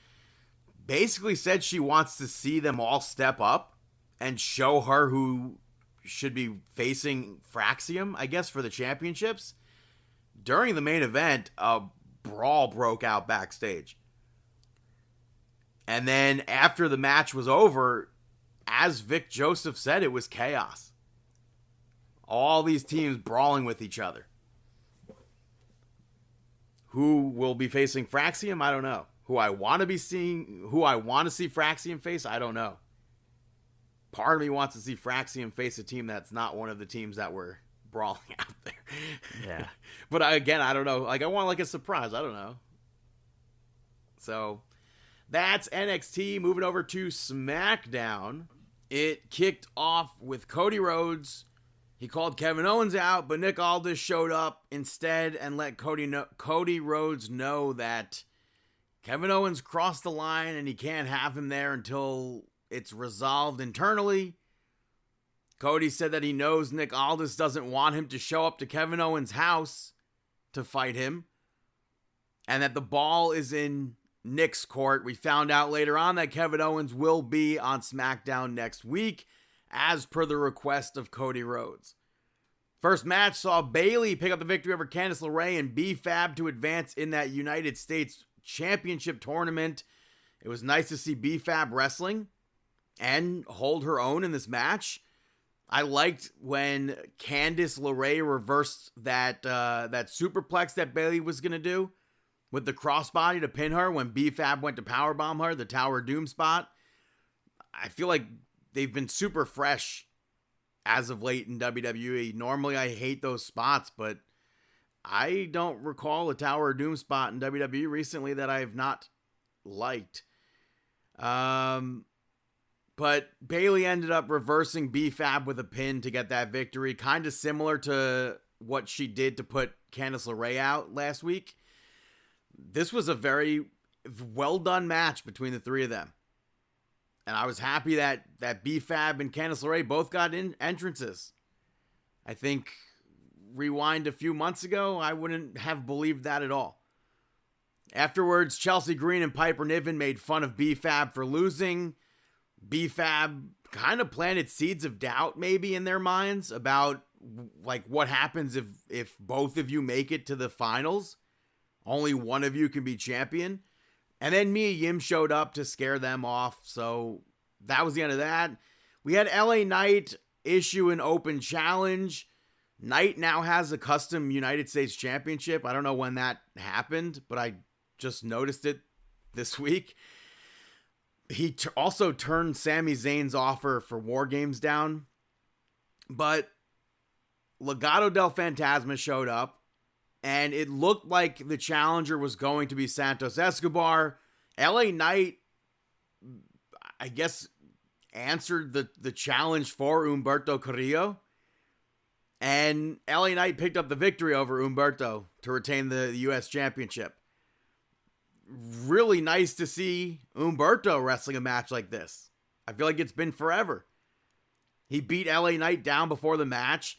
basically said she wants to see them all step up and show her who should be facing Fraxium, I guess, for the championships. During the main event, a brawl broke out backstage. And then after the match was over, as Vic Joseph said, it was chaos. All these teams brawling with each other. Who will be facing Fraxium? I don't know. Who I want to see Fraxium face? I don't know. Part of me wants to see Fraxium face a team that's not one of the teams that were brawling out there. Yeah. But I don't know. Like, I want a surprise. I don't know. So that's NXT. Moving over to SmackDown. It kicked off with Cody Rhodes. He called Kevin Owens out, but Nick Aldis showed up instead and let Cody Rhodes know that Kevin Owens crossed the line and he can't have him there until it's resolved internally. Cody said that he knows Nick Aldis doesn't want him to show up to Kevin Owens' house to fight him, and that the ball is in Nick's court. We found out later on that Kevin Owens will be on SmackDown next week, as per the request of Cody Rhodes. First match saw Bayley pick up the victory over Candice LeRae and B-Fab to advance in that United States Championship tournament. It was nice to see B-Fab wrestling and hold her own in this match. I liked when Candice LeRae reversed that superplex that Bayley was going to do with the crossbody to pin her when B-Fab went to powerbomb her, the Tower of Doom spot. I feel like they've been super fresh as of late in WWE. Normally I hate those spots, but I don't recall a Tower of Doom spot in WWE recently that I have not liked. But Bayley ended up reversing B-Fab with a pin to get that victory. Kind of similar to what she did to put Candice LeRae out last week. This was a very well done match between the three of them. And I was happy that B-Fab and Candice LeRae both got in entrances. I think, rewind a few months ago, I wouldn't have believed that at all. Afterwards, Chelsea Green and Piper Niven made fun of B-Fab for losing. B-Fab kind of planted seeds of doubt maybe in their minds about like what happens if both of you make it to the finals. Only one of you can be champion. And then Mia Yim showed up to scare them off. So that was the end of that. We had LA Knight issue an open challenge. Knight now has a custom United States Championship. I don't know when that happened, but I just noticed it this week. He also turned Sami Zayn's offer for War Games down. But Legado del Fantasma showed up, and it looked like the challenger was going to be Santos Escobar. LA Knight, I guess, answered the challenge for Humberto Carrillo. And LA Knight picked up the victory over Humberto to retain the U.S. Championship. Really nice to see Humberto wrestling a match like this. I feel like it's been forever. He beat LA Knight down before the match.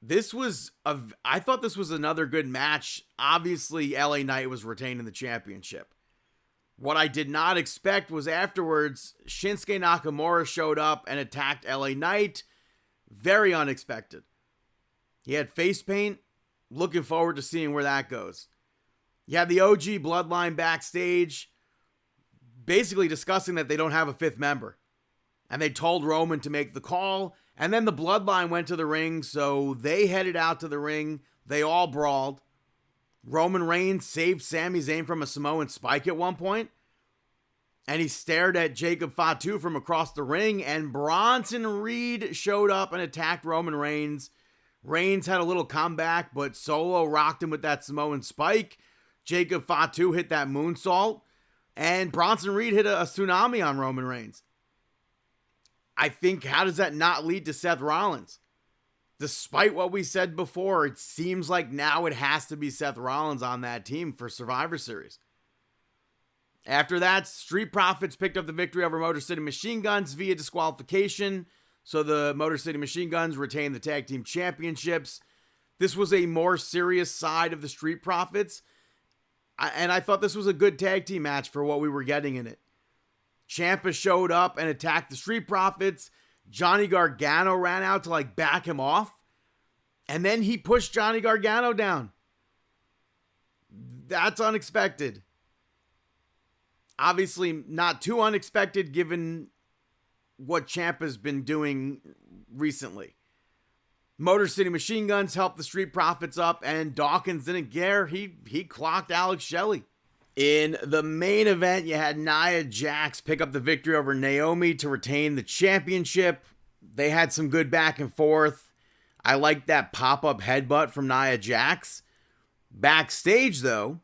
I thought this was another good match. Obviously, LA Knight was retaining the championship. What I did not expect was afterwards, Shinsuke Nakamura showed up and attacked LA Knight. Very unexpected. He had face paint. Looking forward to seeing where that goes. You had the OG Bloodline backstage, basically discussing that they don't have a fifth member. And they told Roman to make the call. And then the Bloodline went to the ring, so they headed out to the ring. They all brawled. Roman Reigns saved Sami Zayn from a Samoan spike at one point. And he stared at Jacob Fatu from across the ring. And Bronson Reed showed up and attacked Roman Reigns. Reigns had a little comeback, but Solo rocked him with that Samoan spike. Jacob Fatu hit that moonsault. And Bronson Reed hit a tsunami on Roman Reigns. I think, how does that not lead to Seth Rollins? Despite what we said before, it seems like now it has to be Seth Rollins on that team for Survivor Series. After that, Street Profits picked up the victory over Motor City Machine Guns via disqualification. So the Motor City Machine Guns retained the tag team championships. This was a more serious side of the Street Profits. And I thought this was a good tag team match for what we were getting in it. Ciampa showed up and attacked the Street Profits. Johnny Gargano ran out to back him off. And then he pushed Johnny Gargano down. That's unexpected. Obviously not too unexpected given what Ciampa's been doing recently. Motor City Machine Guns helped the Street Profits up, and Dawkins didn't care. He clocked Alex Shelley. In the main event, you had Nia Jax pick up the victory over Naomi to retain the championship. They had some good back and forth. I liked that pop-up headbutt from Nia Jax. Backstage, though,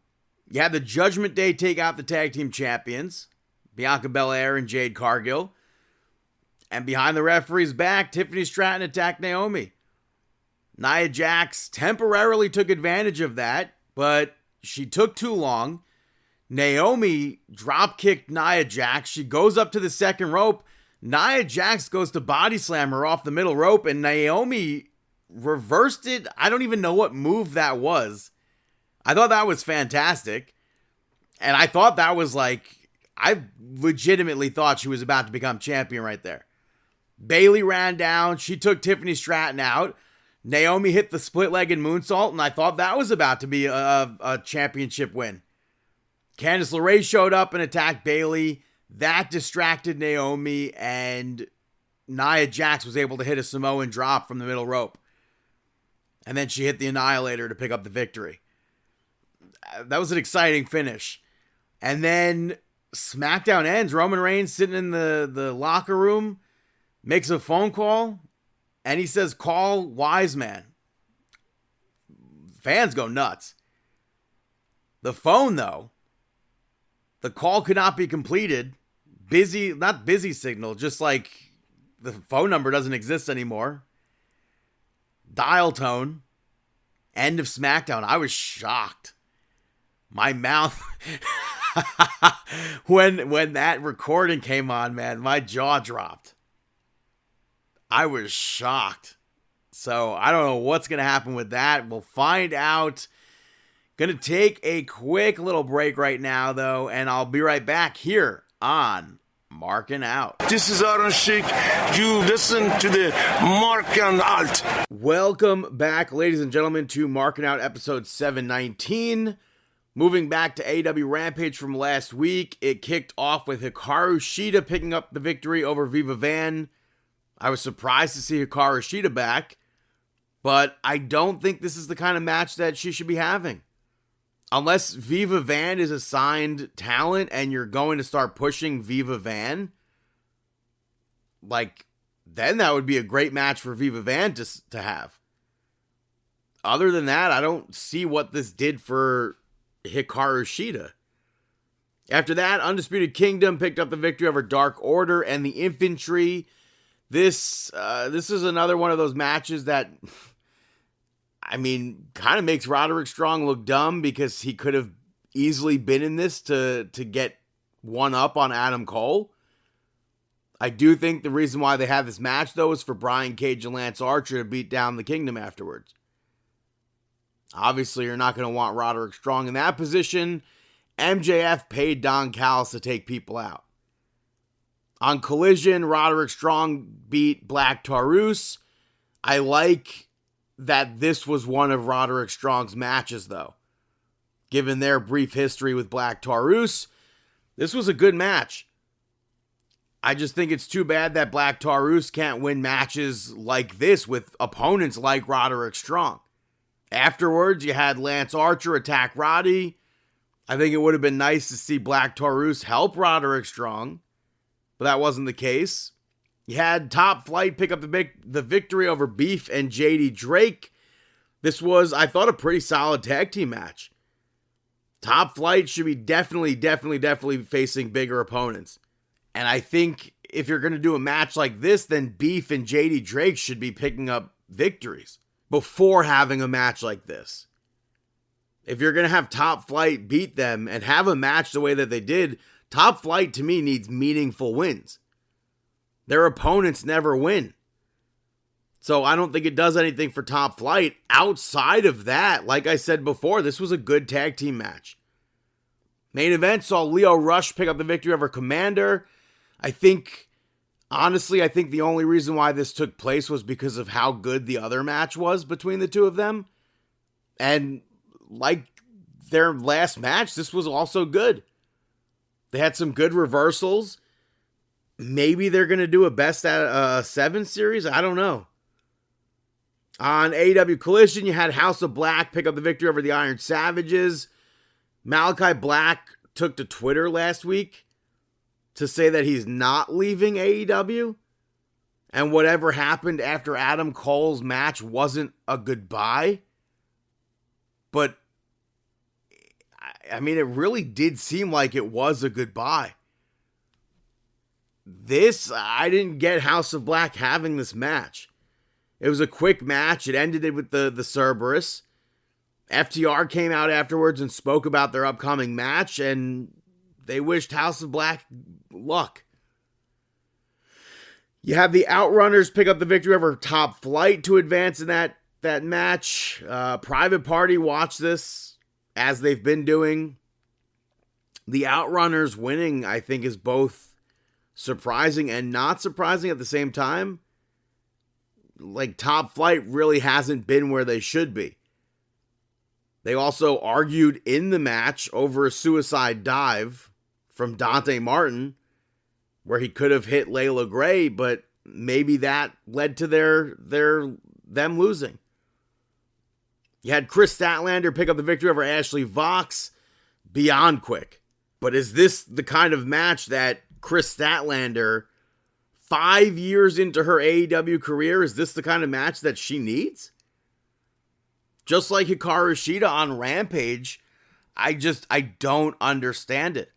you had the Judgment Day take out the tag team champions, Bianca Belair and Jade Cargill. And behind the referee's back, Tiffany Stratton attacked Naomi. Nia Jax temporarily took advantage of that, but she took too long. Naomi drop-kicked Nia Jax. She goes up to the second rope. Nia Jax goes to body slam her off the middle rope, and Naomi reversed it. I don't even know what move that was. I thought that was fantastic. And I thought that was I legitimately thought she was about to become champion right there. Bayley ran down. She took Tiffany Stratton out. Naomi hit the split-legged moonsault, and I thought that was about to be a championship win. Candice LeRae showed up and attacked Bayley. That distracted Naomi, and Nia Jax was able to hit a Samoan drop from the middle rope. And then she hit the Annihilator to pick up the victory. That was an exciting finish. And then SmackDown ends. Roman Reigns sitting in the locker room, makes a phone call, and he says, "Call Wiseman." Fans go nuts. The phone, though, the call could not be completed. Not busy signal, just the phone number doesn't exist anymore. Dial tone. End of SmackDown. I was shocked. My mouth, when that recording came on, man, my jaw dropped. I was shocked. So I don't know what's going to happen with that. We'll find out. Going to take a quick little break right now, though, and I'll be right back here on Markin Out. This is Aaron Schick. You listen to the Markin Out. Welcome back, ladies and gentlemen, to Markin Out episode 719. Moving back to AEW Rampage from last week, it kicked off with Hikaru Shida picking up the victory over Viva Van. I was surprised to see Hikaru Shida back, but I don't think this is the kind of match that she should be having. Unless Viva Van is a signed talent and you're going to start pushing Viva Van, then that would be a great match for Viva Van to have. Other than that, I don't see what this did for Hikaru Shida. After that, Undisputed Kingdom picked up the victory over Dark Order and the Infantry. This is another one of those matches that, kind of makes Roderick Strong look dumb because he could have easily been in this to get one up on Adam Cole. I do think the reason why they have this match, though, is for Brian Cage and Lance Archer to beat down the Kingdom afterwards. Obviously, you're not going to want Roderick Strong in that position. MJF paid Don Callis to take people out. On Collision, Roderick Strong beat Black Taurus. I like that this was one of Roderick Strong's matches, though. Given their brief history with Black Taurus, this was a good match. I just think it's too bad that Black Taurus can't win matches like this with opponents like Roderick Strong. Afterwards, you had Lance Archer attack Roddy. I think it would have been nice to see Black Taurus help Roderick Strong, but that wasn't the case. You had Top Flight pick up the victory over Beef and JD Drake. This was, I thought, a pretty solid tag team match. Top Flight should be definitely facing bigger opponents. And I think if you're going to do a match like this, then Beef and JD Drake should be picking up victories before having a match like this. If you're going to have Top Flight beat them and have a match the way that they did, Top Flight to me needs meaningful wins. Their opponents never win. So I don't think it does anything for Top Flight. Outside of that, like I said before, this was a good tag team match. Main event saw Lio Rush pick up the victory over Commander. Honestly, I think the only reason why this took place was because of how good the other match was between the two of them. And like their last match, this was also good. They had some good reversals. Maybe they're going to do a best out of 7 series. I don't know. On AEW Collision, you had House of Black pick up the victory over the Iron Savages. Malachi Black took to Twitter last week to say that he's not leaving AEW. And whatever happened after Adam Cole's match wasn't a goodbye. But, it really did seem like it was a goodbye. I didn't get House of Black having this match. It was a quick match. It ended with the Cerberus. FTR came out afterwards and spoke about their upcoming match, and they wished House of Black luck. You have the Outrunners pick up the victory over Top Flight to advance in that match. Private Party watched this, as they've been doing. The Outrunners winning, I think, is both surprising and not surprising at the same time. Top Flight really hasn't been where they should be. They also argued in the match over a suicide dive from Dante Martin, where he could have hit Layla Gray, but maybe that led to them losing. You had Chris Statlander pick up the victory over Ashley Vox, beyond quick. But is this the kind of match that Chris Statlander, 5 years into her AEW career, is this the kind of match that she needs? Just like Hikaru Shida on Rampage, I don't understand it.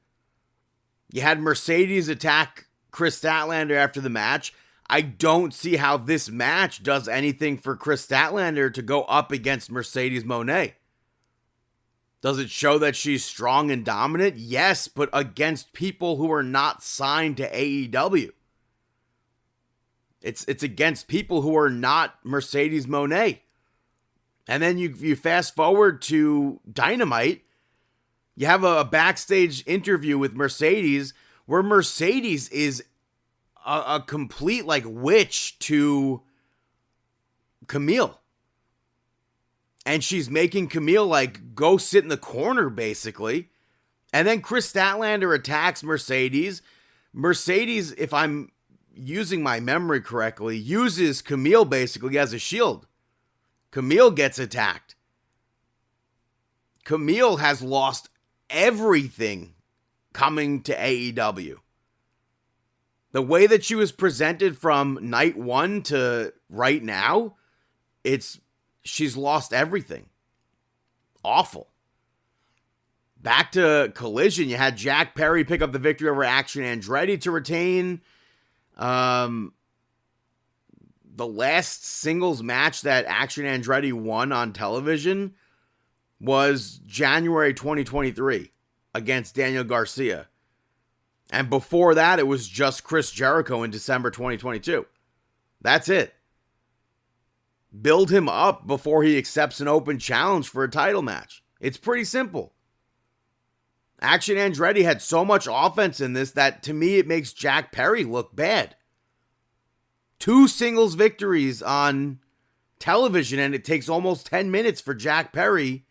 You had Mercedes attack Chris Statlander after the match. I don't see how this match does anything for Chris Statlander to go up against Mercedes Moné. Does it show that she's strong and dominant? Yes, but against people who are not signed to AEW. It's against people who are not Mercedes Moné. And then you fast forward to Dynamite. You have a backstage interview with Mercedes where Mercedes is a complete witch to Camille. And she's making Camille, like, go sit in the corner, basically. And then Chris Statlander attacks Mercedes. Mercedes, if I'm using my memory correctly, uses Camille basically as a shield. Camille gets attacked. Camille has lost everything coming to AEW. The way that she was presented from night one to right now, she's lost everything. Awful. Back to Collision, you had Jack Perry pick up the victory over Action Andretti to retain. The last singles match that Action Andretti won on television was January 2023 against Daniel Garcia. And before that, it was just Chris Jericho in December 2022. That's it. Build him up before he accepts an open challenge for a title match. It's pretty simple. Action Andretti had so much offense in this that, to me, it makes Jack Perry look bad. 2 singles victories on television, and it takes almost 10 minutes for Jack Perry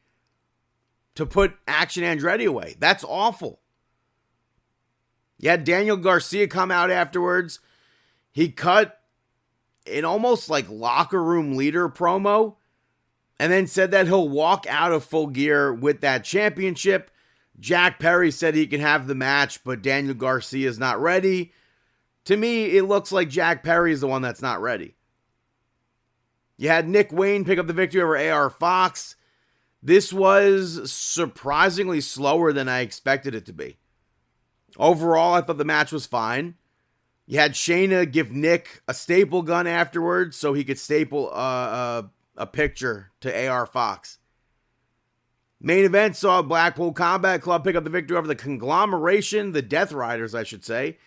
to put Action Andretti away. That's awful. You had Daniel Garcia come out afterwards. He cut an almost like locker room leader promo and then said that he'll walk out of Full Gear with that championship. Jack Perry said he can have the match, but Daniel Garcia is not ready. To me, it looks like Jack Perry is the one that's not ready. You had Nick Wayne pick up the victory over AR Fox. This was surprisingly slower than I expected it to be. Overall, I thought the match was fine. You had Shayna give Nick a staple gun afterwards so he could staple a picture to AR Fox. Main event saw Blackpool Combat Club pick up the victory over the Conglomeration, the Death Riders, I should say.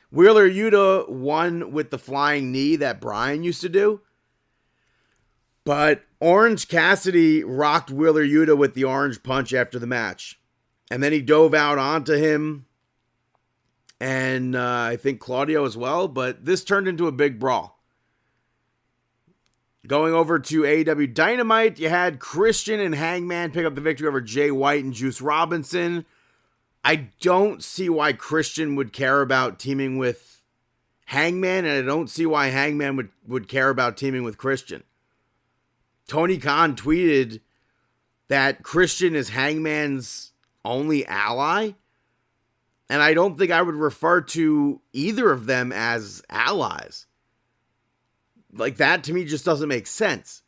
Wheeler Yuta won with the flying knee that Bryan used to do. But Orange Cassidy rocked Wheeler Yuta with the orange punch after the match. And then he dove out onto him. And I think Claudio as well. But this turned into a big brawl. Going over to AEW Dynamite, you had Christian and Hangman pick up the victory over Jay White and Juice Robinson. I don't see why Christian would care about teaming with Hangman, and I don't see why Hangman would care about teaming with Christian. Tony Khan tweeted that Christian is Hangman's only ally, and I don't think I would refer to either of them as allies. Like, that to me just doesn't make sense.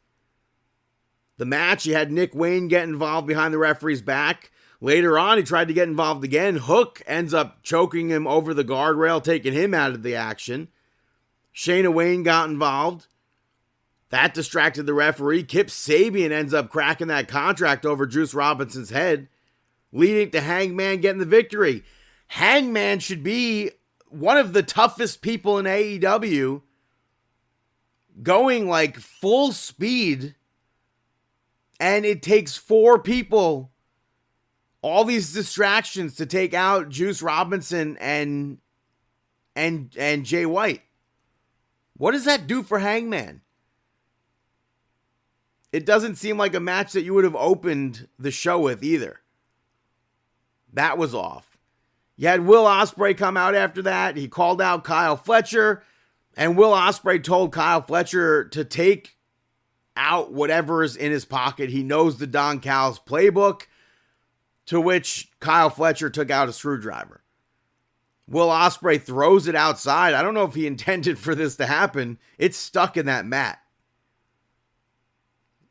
The match, you had Nick Wayne get involved behind the referee's back. Later on, he tried to get involved again. Hook ends up choking him over the guardrail, taking him out of the action. Shayna Wayne got involved. That distracted the referee. Kip Sabian ends up cracking that contract over Juice Robinson's head, leading to Hangman getting the victory. Hangman should be one of the toughest people in AEW, going like full speed, and it takes 4 people, all these distractions, to take out Juice Robinson and Jay White. What does that do for Hangman? It doesn't seem like a match that you would have opened the show with either. That was off. You had Will Ospreay come out after that. He called out Kyle Fletcher, and Will Ospreay told Kyle Fletcher to take out whatever is in his pocket. He knows the Don Callis playbook, to which Kyle Fletcher took out a screwdriver. Will Ospreay throws it outside. I don't know if he intended for this to happen. It's stuck in that mat.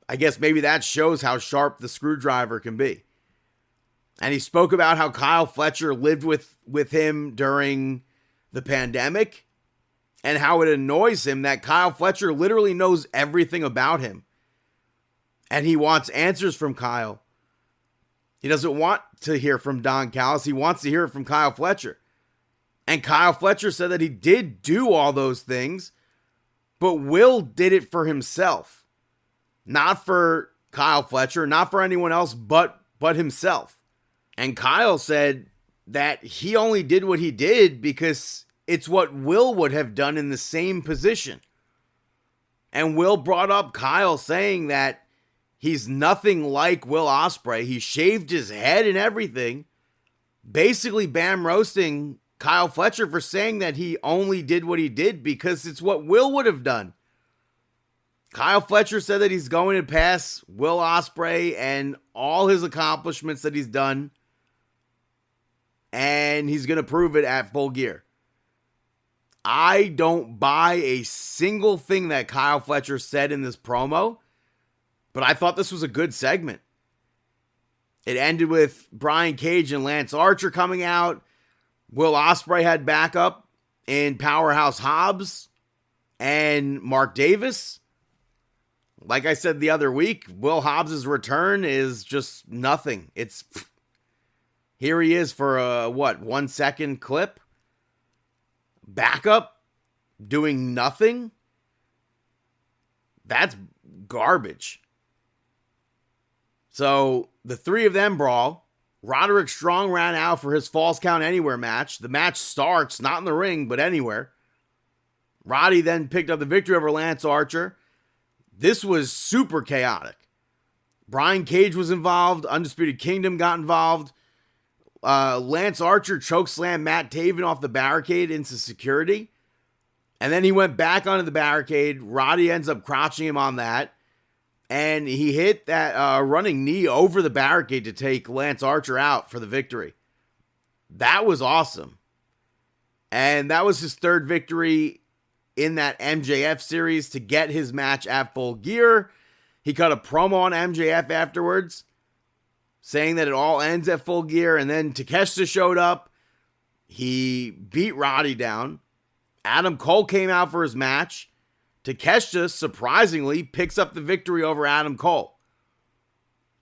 I guess maybe that shows how sharp the screwdriver can be. And he spoke about how Kyle Fletcher lived with him during the pandemic, and how it annoys him that Kyle Fletcher literally knows everything about him. And he wants answers from Kyle. He doesn't want to hear from Don Callis. He wants to hear it from Kyle Fletcher. And Kyle Fletcher said that he did do all those things, but Will did it for himself. Not for Kyle Fletcher, not for anyone else but himself. And Kyle said that he only did what he did because it's what Will would have done in the same position. And Will brought up Kyle saying that He's nothing like Will Ospreay. He shaved his head and everything. Basically bam roasting Kyle Fletcher for saying that he only did what he did because it's what Will would have done. Kyle Fletcher said that he's going to pass Will Ospreay and all his accomplishments that he's done, and he's going to prove it at Full Gear. I don't buy a single thing that Kyle Fletcher said in this promo, but I thought this was a good segment. It ended with Brian Cage and Lance Archer coming out. Will Ospreay had backup in Powerhouse Hobbs and Mark Davis. Like I said the other week, Will Hobbs' return is just nothing. It's here he is for a 1 second clip. Backup doing nothing. That's garbage. So the three of them brawl. Roderick Strong ran out for his Falls Count Anywhere match. The match starts, not in the ring, but anywhere. Roddy then picked up the victory over Lance Archer. This was super chaotic. Brian Cage was involved. Undisputed Kingdom got involved. Lance Archer chokeslammed Matt Taven off the barricade into security. And then he went back onto the barricade. Roddy ends up crouching him on that. And he hit that running knee over the barricade to take Lance Archer out for the victory. That was awesome. And that was his third victory in that MJF series to get his match at Full Gear. He cut a promo on MJF afterwards, saying that it all ends at Full Gear. And then Takeshita showed up. He beat Roddy down. Adam Cole came out for his match. Takeshita, surprisingly, picks up the victory over Adam Cole.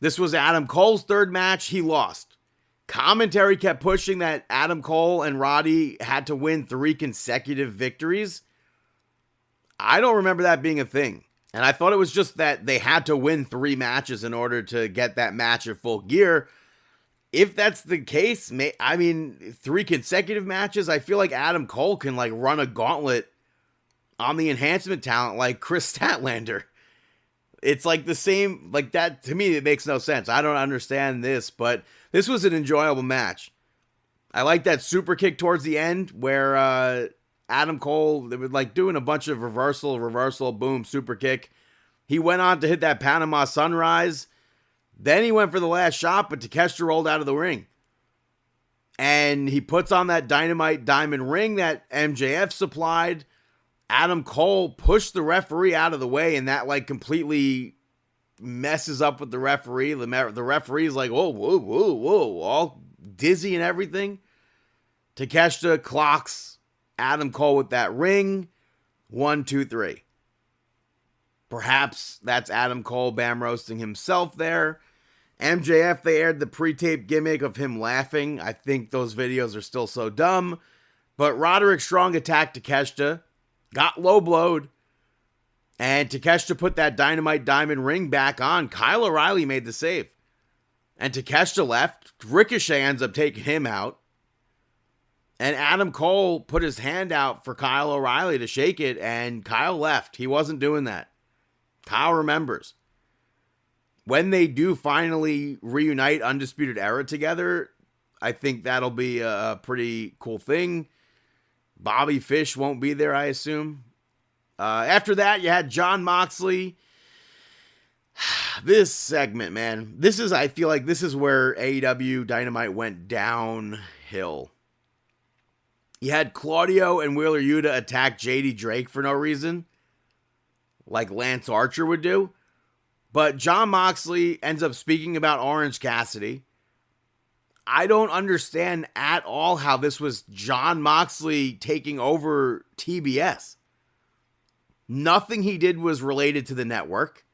This was Adam Cole's third match. He lost. Commentary kept pushing that Adam Cole and Roddy had to win 3 consecutive victories. I don't remember that being a thing. And I thought it was just that they had to win 3 matches in order to get that match at Full Gear. If that's the case, 3 consecutive matches, I feel like Adam Cole can run a gauntlet on the enhancement talent like Chris Statlander. It's the same, that to me, it makes no sense. I don't understand this, but this was an enjoyable match. I like that super kick towards the end where Adam Cole, they were doing a bunch of reversal, boom, super kick. He went on to hit that Panama Sunrise. Then he went for the last shot, but Takeshita rolled out of the ring. And he puts on that Dynamite Diamond ring that MJF supplied. Adam Cole pushed the referee out of the way, and that completely messes up with the referee. The referee's whoa, whoa, whoa, whoa, all dizzy and everything. Takeshita clocks Adam Cole with that ring. 1, 2, 3. Perhaps that's Adam Cole bam roasting himself there. MJF, they aired the pre-taped gimmick of him laughing. I think those videos are still so dumb. But Roderick Strong attacked Takeshita. Got low blowed. And Takeshita put that Dynamite Diamond ring back on. Kyle O'Reilly made the save. And Takeshita left. Ricochet ends up taking him out. And Adam Cole put his hand out for Kyle O'Reilly to shake it. And Kyle left. He wasn't doing that. Kyle remembers. When they do finally reunite Undisputed Era together, I think that'll be a pretty cool thing. Bobby Fish won't be there, I assume. After that, you had Jon Moxley. This segment, man. I feel like this is where AEW Dynamite went downhill. You had Claudio and Wheeler Yuta attack JD Drake for no reason, like Lance Archer would do. But Jon Moxley ends up speaking about Orange Cassidy. I don't understand at all how this was Jon Moxley taking over TBS. Nothing he did was related to the network.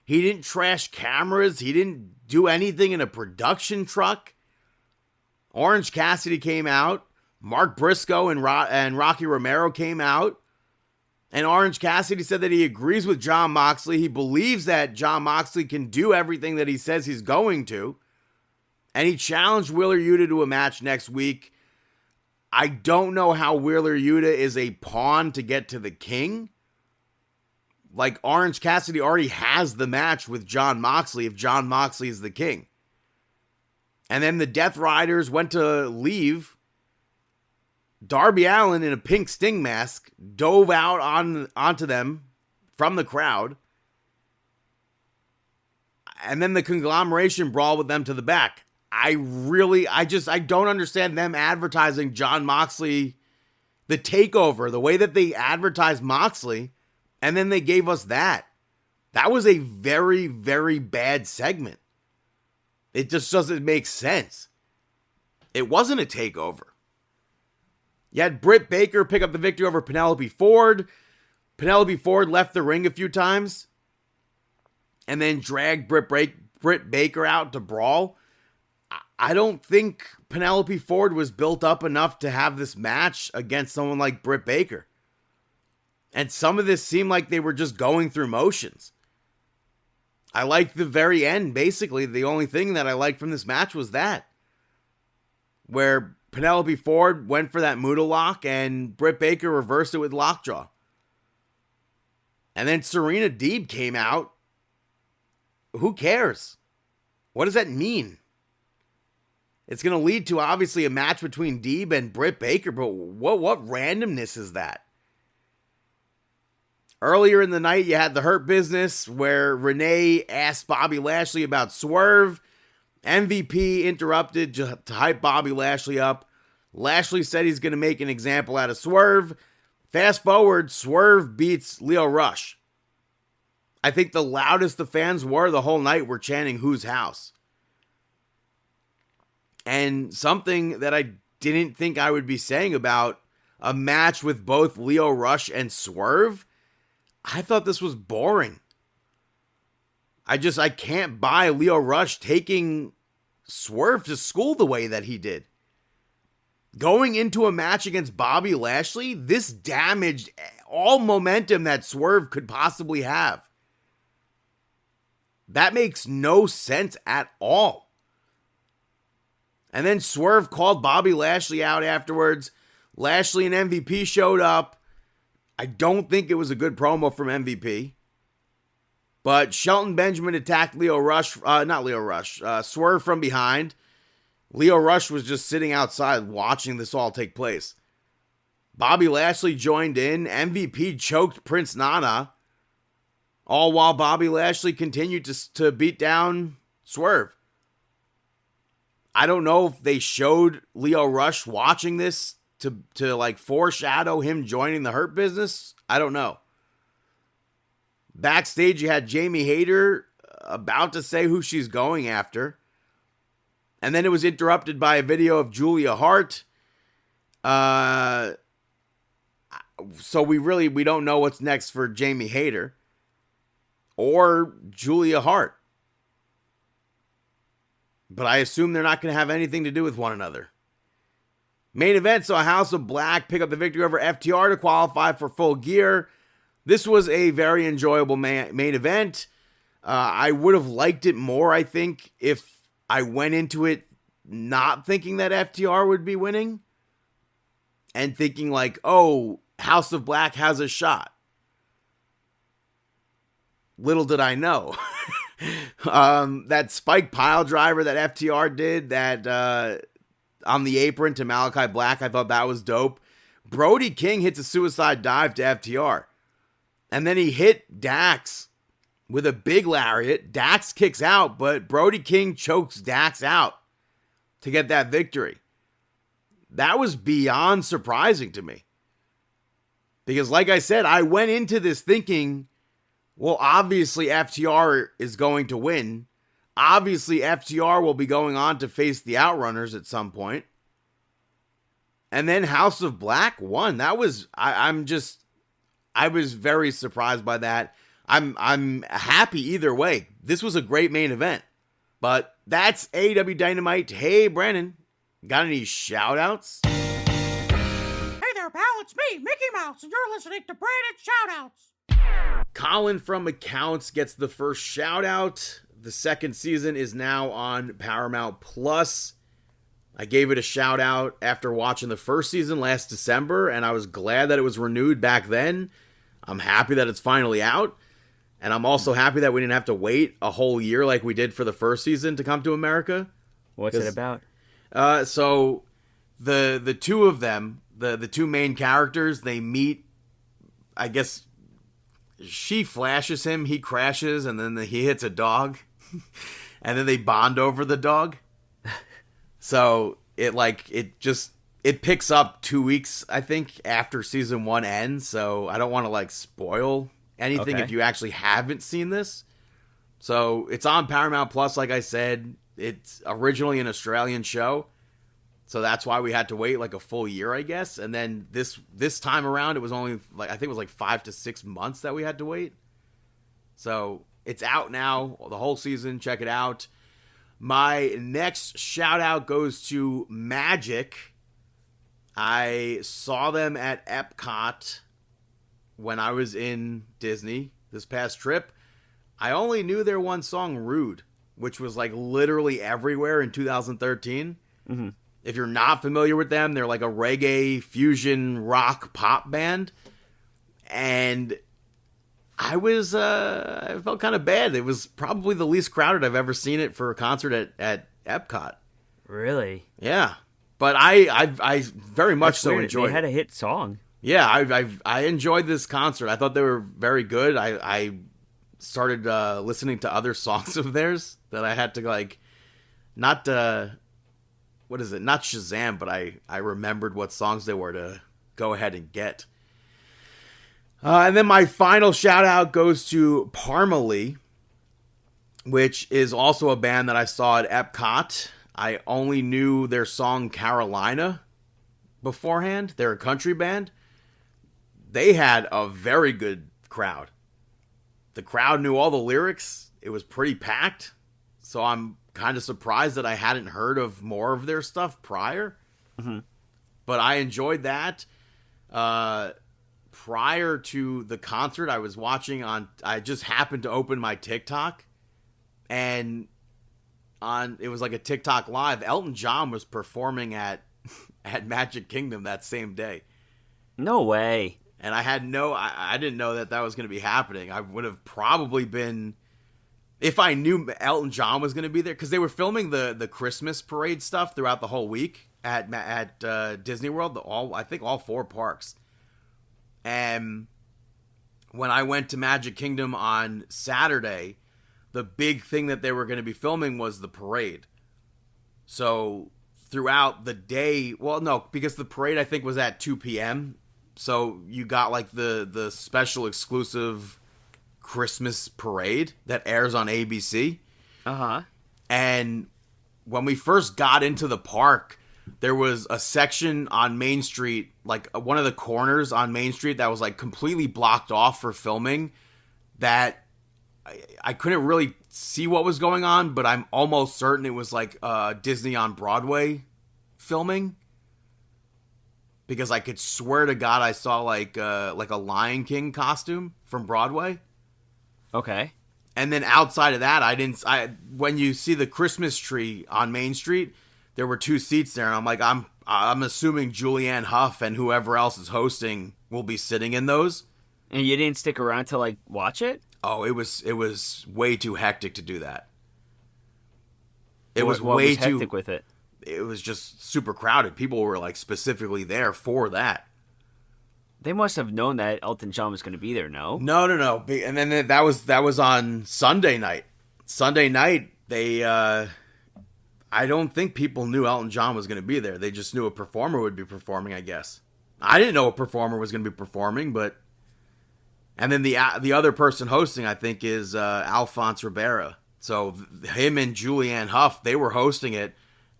He didn't trash cameras. He didn't do anything in a production truck. Orange Cassidy came out. Mark Briscoe and Rocky Romero came out. And Orange Cassidy said that he agrees with Jon Moxley. He believes that Jon Moxley can do everything that he says he's going to. And he challenged Wheeler Yuta to a match next week. I don't know how Wheeler Yuta is a pawn to get to the king. Like, Orange Cassidy already has the match with Jon Moxley if Jon Moxley is the king. And then the Death Riders went to leave. Darby Allin in a pink Sting mask dove out onto them from the crowd. And then the conglomeration brawl with them to the back. I don't understand them advertising Jon Moxley, the takeover, the way that they advertised Moxley, and then they gave us that. That was a very, very bad segment. It just doesn't make sense. It wasn't a takeover. You had Britt Baker pick up the victory over Penelope Ford. Penelope Ford left the ring a few times and then dragged Britt Baker out to brawl. I don't think Penelope Ford was built up enough to have this match against someone like Britt Baker. And some of this seemed like they were just going through motions. I liked the very end, basically. The only thing that I liked from this match was that. Where Penelope Ford went for that Muda lock and Britt Baker reversed it with lockjaw. And then Serena Deeb came out. Who cares? What does that mean? It's going to lead to, obviously, a match between Deeb and Britt Baker, but what randomness is that? Earlier in the night, you had the Hurt Business, where Renee asked Bobby Lashley about Swerve. MVP interrupted to hype Bobby Lashley up. Lashley said he's going to make an example out of Swerve. Fast forward, Swerve beats Lio Rush. I think the loudest the fans were the whole night were chanting, "Whose house?" And something that I didn't think I would be saying about a match with both Lio Rush and Swerve, I thought this was boring. I can't buy Lio Rush taking Swerve to school the way that he did. Going into a match against Bobby Lashley, this damaged all momentum that Swerve could possibly have. That makes no sense at all. And then Swerve called Bobby Lashley out afterwards. Lashley and MVP showed up. I don't think it was a good promo from MVP. But Shelton Benjamin attacked Swerve from behind. Lio Rush was just sitting outside watching this all take place. Bobby Lashley joined in. MVP choked Prince Nana. All while Bobby Lashley continued to beat down Swerve. I don't know if they showed Lio Rush watching this to like foreshadow him joining the Hurt Business. I don't know. Backstage, you had Jamie Hayter about to say who she's going after. And then it was interrupted by a video of Julia Hart. So we don't know what's next for Jamie Hayter or Julia Hart. But I assume they're not going to have anything to do with one another. Main event saw House of Black pick up the victory over FTR to qualify for Full Gear. This was a very enjoyable main event. I would have liked it more, I think, if I went into it not thinking that FTR would be winning. And thinking like, oh, House of Black has a shot. Little did I know. That spike pile driver that FTR did that on the apron to Malachi Black, I thought that was dope. Brody King hits a suicide dive to FTR. And then he hit Dax with a big lariat. Dax kicks out, but Brody King chokes Dax out to get that victory. That was beyond surprising to me. Because like I said, I went into this thinking, well, obviously FTR is going to win. Obviously FTR will be going on to face the Outrunners at some point. And then House of Black won. That was, I was very surprised by that. I'm happy either way. This was a great main event. But that's AEW Dynamite. Hey, Brandon, got any shout outs? Hey there, pal, it's me, Mickey Mouse, and you're listening to Brandon Shoutouts. Colin from Accounts gets the first shout out. The second season is now on Paramount Plus. I gave it a shout out after watching the first season last December, and I was glad that it was renewed back then. I'm happy that it's finally out. And I'm also happy that we didn't have to wait a whole year like we did for the first season to come to America. What's it about? So the two of them, the two main characters, they meet. I guess she flashes him, he crashes, and then he hits a dog, and then they bond over the dog. So it picks up 2 weeks, I think, after season 1 ends. So I don't want to spoil anything if you actually haven't seen this. So it's on Paramount Plus, like I said. It's originally an Australian show, so that's why we had to wait a full year, I guess. And then this time around, it was only I think it was 5 to 6 months that we had to wait. So it's out now, the whole season. Check it out. My next shout out goes to Magic. I saw them at Epcot when I was in Disney this past trip. I only knew their one song, Rude, which was literally everywhere in 2013. Mm-hmm. If you're not familiar with them, they're a reggae fusion rock pop band. And I felt kind of bad. It was probably the least crowded I've ever seen it for a concert at Epcot. Really? Yeah. But I very much so enjoyed it. They had a hit song. Yeah, I enjoyed this concert. I thought they were very good. I started listening to other songs of theirs that I had to not Shazam, but I remembered what songs they were to go ahead and get. And then my final shout out goes to Parmalee, which is also a band that I saw at Epcot. I only knew their song Carolina beforehand. They're a country band. They had a very good crowd. The crowd knew all the lyrics. It was pretty packed. So I'm kind of surprised that I hadn't heard of more of their stuff prior. Mm-hmm. But I enjoyed that. Prior to the concert, I was watching I just happened to open my TikTok, and it was a TikTok live. Elton John was performing at Magic Kingdom that same day. No way. And I didn't know that was going to be happening. I would have probably been, if I knew Elton John was going to be there, because they were filming the Christmas parade stuff throughout the whole week at Disney World. I think all 4 parks. And when I went to Magic Kingdom on Saturday, the big thing that they were going to be filming was the parade. So throughout the day, well, no, because the parade I think was at 2 p.m., so you got the special exclusive Christmas parade that airs on ABC. Uh-huh. And when we first got into the park, there was a section on Main Street, one of the corners on Main Street that was completely blocked off for filming, that I couldn't really see what was going on, but I'm almost certain it was Disney on Broadway filming. Because I could swear to God I saw a Lion King costume from Broadway. Okay. And then outside of that, when you see the Christmas tree on Main Street, there were 2 seats there, and I'm assuming Julianne Hough and whoever else is hosting will be sitting in those. And you didn't stick around to watch it? Oh, it was way too hectic to do that. What was hectic with it? It was just super crowded. People were specifically there for that. They must have known that Elton John was going to be there, no? No. And then that was on Sunday night. Sunday night, they I don't think people knew Elton John was going to be there. They just knew a performer would be performing, I guess. I didn't know a performer was going to be performing, but and then the other person hosting, I think, is Alphonse Ribeiro. So him and Julianne Hough, they were hosting it.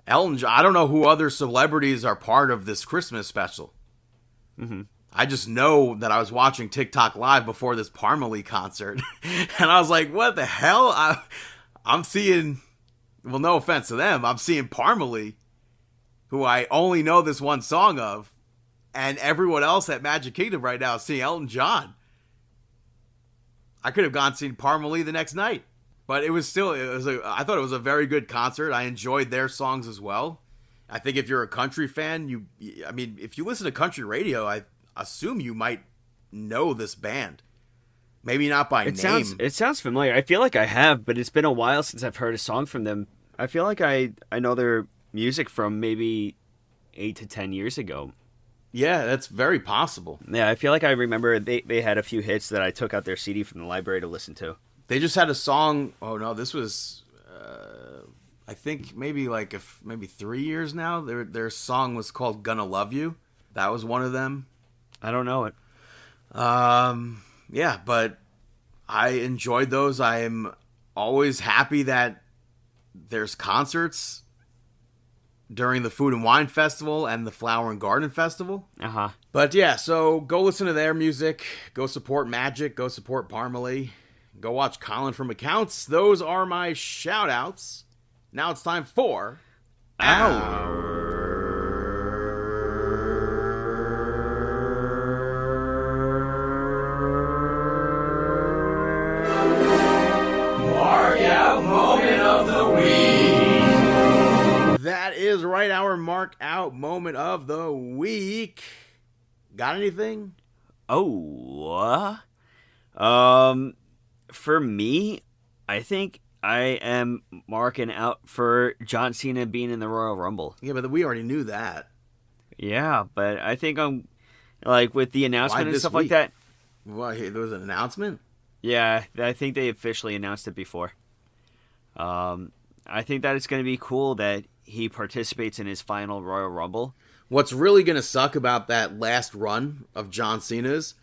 Elton John, I don't know who other celebrities are part of this Christmas special. Mm-hmm. I just know that I was watching TikTok live before this Parmalee concert, and I was like, what the hell? I'm seeing, well, no offense to them, I'm seeing Parmalee, who I only know this one song of, and everyone else at Magic Kingdom right now is seeing Elton John. I could have gone and seen Parmalee the next night. But I thought it was a very good concert. I enjoyed their songs as well. I think if you're a country fan, if you listen to country radio, I assume you might know this band. Maybe not by name. It sounds familiar. I feel like I have, but it's been a while since I've heard a song from them. I feel like I know their music from maybe 8 to 10 years ago. Yeah, that's very possible. Yeah, I feel like I remember they had a few hits that I took out their CD from the library to listen to. They just had a song. Oh no, this was I think maybe maybe 3 years now. Their song was called "Gonna Love You." That was one of them. I don't know it. Yeah, but I enjoyed those. I am always happy that there's concerts during the Food and Wine Festival and the Flower and Garden Festival. Uh-huh. But yeah, so go listen to their music. Go support Magic. Go support Parmalee. Go watch Colin from Accounts. Those are my shout-outs. Now it's time for... Mark Out Moment of the Week. That is right, our Mark Out Moment of the Week. Got anything? For me, I think I am marking out for John Cena being in the Royal Rumble. Yeah, but we already knew that. Yeah, but I think I'm, like, with the announcement and this stuff week? like that. Well, there was an announcement? Yeah, I think they officially announced it before. I think that it's going to be cool that he participates in his final Royal Rumble. What's really going to suck about that last run of John Cena's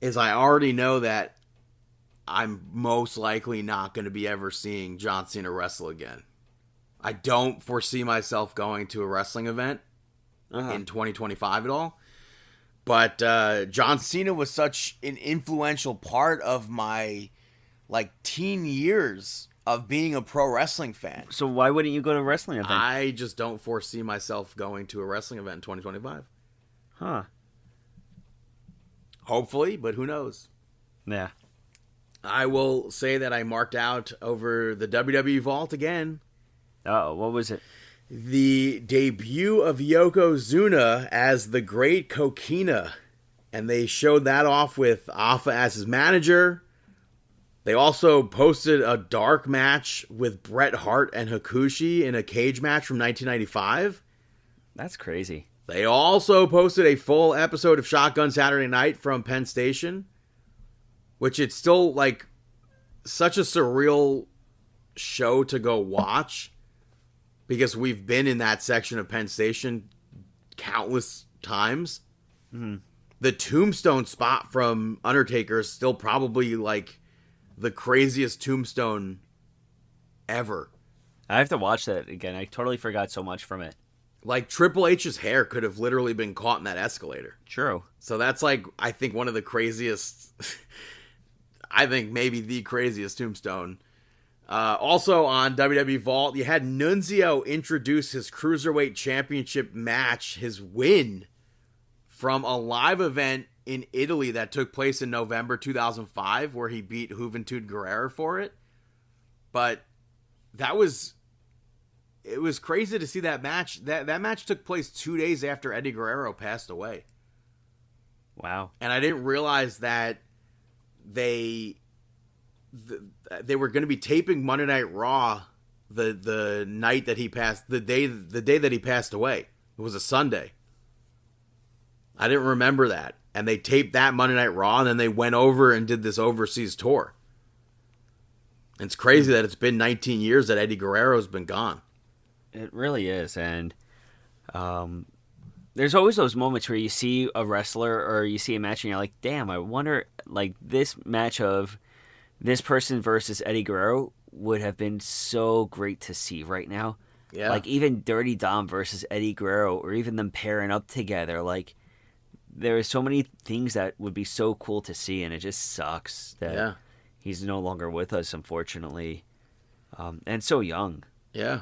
is I already know that I'm most likely not going to be ever seeing John Cena wrestle again. I don't foresee myself going to a wrestling event in 2025 at all. But John Cena was such an influential part of my teen years of being a pro wrestling fan. So why wouldn't you go to a wrestling event? I just don't foresee myself going to a wrestling event in 2025. Huh. Hopefully, but who knows? Yeah. I will say that I marked out over the WWE Vault again. Oh, what was it? The debut of Yokozuna as the Great Kokina. And they showed that off with Alpha as his manager. They also posted a dark match with Bret Hart and Hakushi in a cage match from 1995. That's crazy. They also posted a full episode of Shotgun Saturday Night from Penn Station, which it's still such a surreal show to go watch because we've been in that section of Penn Station countless times. Mm-hmm. The tombstone spot from Undertaker is still probably the craziest tombstone ever. I have to watch that again. I totally forgot so much from it. Triple H's hair could have literally been caught in that escalator. True. So that's I think one of the craziest, I think maybe the craziest tombstone. Also on WWE Vault, you had Nunzio introduce his Cruiserweight Championship match, his win, from a live event in Italy that took place in November 2005, where he beat Juventud Guerrera for it. But it was crazy to see that match. That match took place 2 days after Eddie Guerrero passed away. Wow. And I didn't realize that they were going to be taping Monday Night Raw the night that he passed, the day that he passed away. It was a Sunday. I didn't remember that. And they taped that Monday Night Raw, and then they went over and did this overseas tour. And it's crazy that it's been 19 years that Eddie Guerrero's been gone. It really is. And there's always those moments where you see a wrestler or you see a match and you're like, damn, I wonder, this match of this person versus Eddie Guerrero would have been so great to see right now. Yeah. Even Dirty Dom versus Eddie Guerrero, or even them pairing up together. There are so many things that would be so cool to see, and it just sucks that he's no longer with us, unfortunately. And so young. Yeah.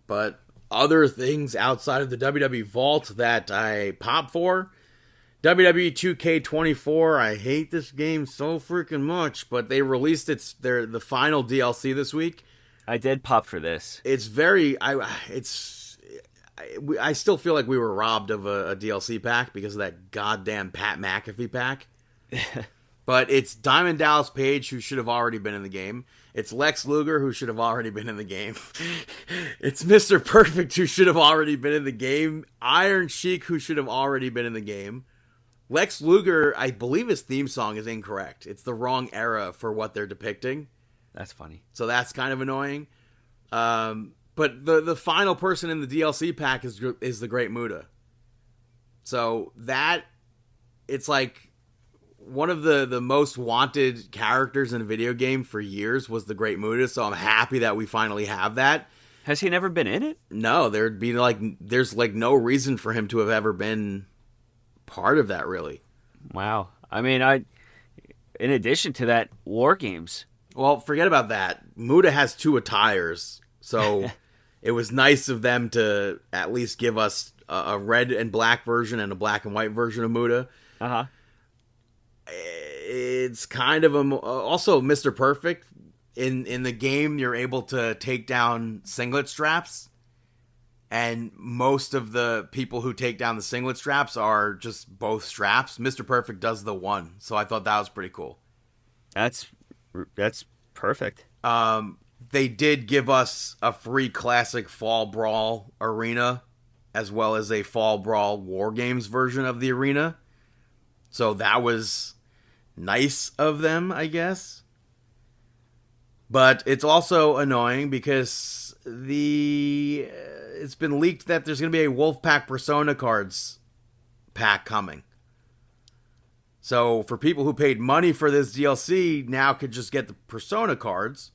But other things outside of the WWE Vault that I pop for, WWE 2K24, I hate this game so freaking much, but they released the final DLC this week. I did pop for this. It's I still feel like we were robbed of a DLC pack because of that goddamn Pat McAfee pack. But it's Diamond Dallas Page, who should have already been in the game. It's Lex Luger, who should have already been in the game. It's Mr. Perfect, who should have already been in the game. Iron Sheik, who should have already been in the game. Lex Luger, I believe his theme song is incorrect. It's the wrong era for what they're depicting. That's funny. So that's kind of annoying. But the final person in the DLC pack is the Great Muta. So that, it's like one of the most wanted characters in a video game for years was the Great Muta. So I'm happy that we finally have that. Has he never been in it? No, there's no reason for him to have ever been part of that, really. Wow. I mean, in addition to that, War Games. Well, forget about that. Muta has 2 attires, so it was nice of them to at least give us a red and black version and a black and white version of Muta. Uh-huh. It's kind of also Mr. Perfect. In the game, you're able to take down singlet straps, and most of the people who take down the singlet straps are just both straps. Mr. Perfect does the one, so I thought that was pretty cool. That's perfect. They did give us a free classic Fall Brawl arena, as well as a Fall Brawl War Games version of the arena. So that was nice of them, I guess. But it's also annoying because it's been leaked that there's going to be a Wolfpack Persona cards pack coming. So for people who paid money for this DLC, now could just get the Persona cards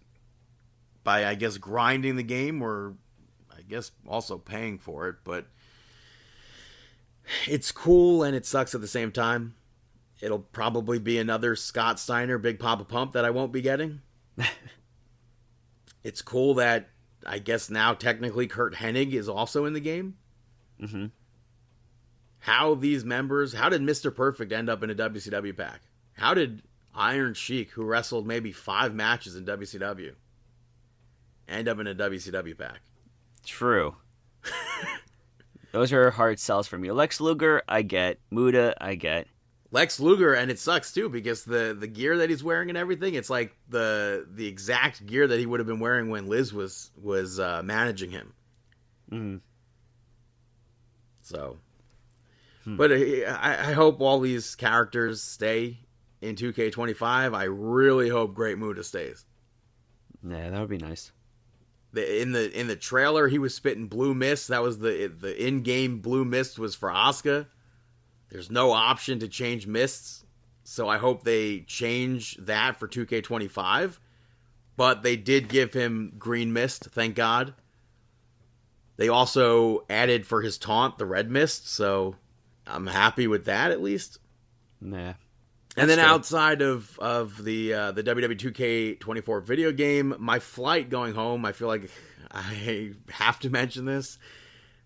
by, I guess, grinding the game, or I guess also paying for it. But it's cool and it sucks at the same time. It'll probably be another Scott Steiner Big Papa Pump that I won't be getting. It's cool that I guess now technically Kurt Hennig is also in the game. Mm-hmm. How did Mr. Perfect end up in a WCW pack? How did Iron Sheik, who wrestled maybe 5 matches in WCW, end up in a WCW pack? True. Those are hard sells for me. Lex Luger, I get. Muta, I get. Lex Luger, and it sucks too because the gear that he's wearing and everything, it's like the exact gear that he would have been wearing when Liz was managing him. Mm-hmm. So, but I hope all these characters stay in 2K25. I really hope Great Muta stays. Yeah, that would be nice. In the trailer, he was spitting blue mist. That was the in-game blue mist was for Asuka. There's no option to change mists, so I hope they change that for 2K25. But they did give him green mist, thank God. They also added for his taunt the red mist, so I'm happy with that at least. Nah. And then outside of the WWE 2K24 video game, my flight going home, I feel like I have to mention this.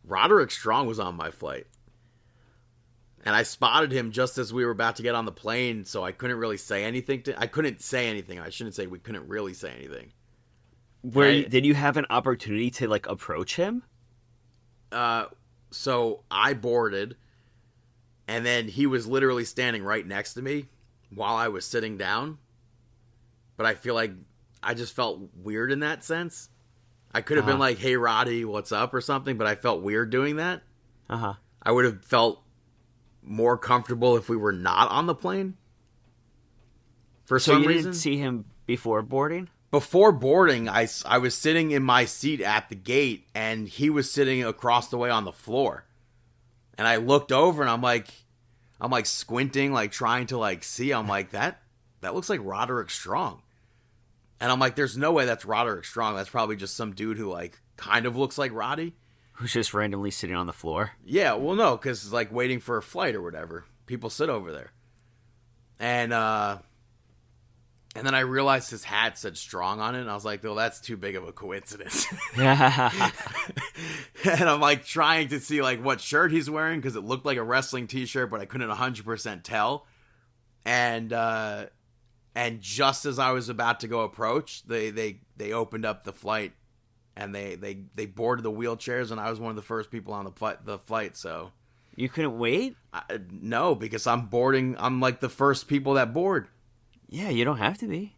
Roderick Strong was on my flight. And I spotted him just as we were about to get on the plane, so I couldn't really say anything. I couldn't say anything. I shouldn't say we couldn't really say anything. Did you have an opportunity to approach him? So I boarded, and then he was literally standing right next to me while I was sitting down. But I feel like I just felt weird in that sense. I could have been like, "Hey, Roddy, what's up?" or something, but I felt weird doing that. Uh-huh. I would have felt more comfortable if we were not on the plane. For So some you reason. didn't see him before boarding? Before boarding, I was sitting in my seat at the gate, and he was sitting across the way on the floor. And I looked over, and I'm like squinting, like trying to see. I'm like, that looks like Roderick Strong. And I'm like, there's no way that's Roderick Strong. That's probably just some dude who kind of looks like Roddy. Who's just randomly sitting on the floor? Yeah, well, no, because waiting for a flight or whatever. People sit over there. And then I realized his hat said Strong on it, and I was like, well, that's too big of a coincidence. And I'm trying to see what shirt he's wearing, because it looked like a wrestling t-shirt, but I couldn't 100% tell. And just as I was about to go approach, they opened up the flight. And they boarded the wheelchairs, and I was one of the first people on the flight. So you couldn't wait? No, because I'm boarding. I'm the first people that board. Yeah, you don't have to be.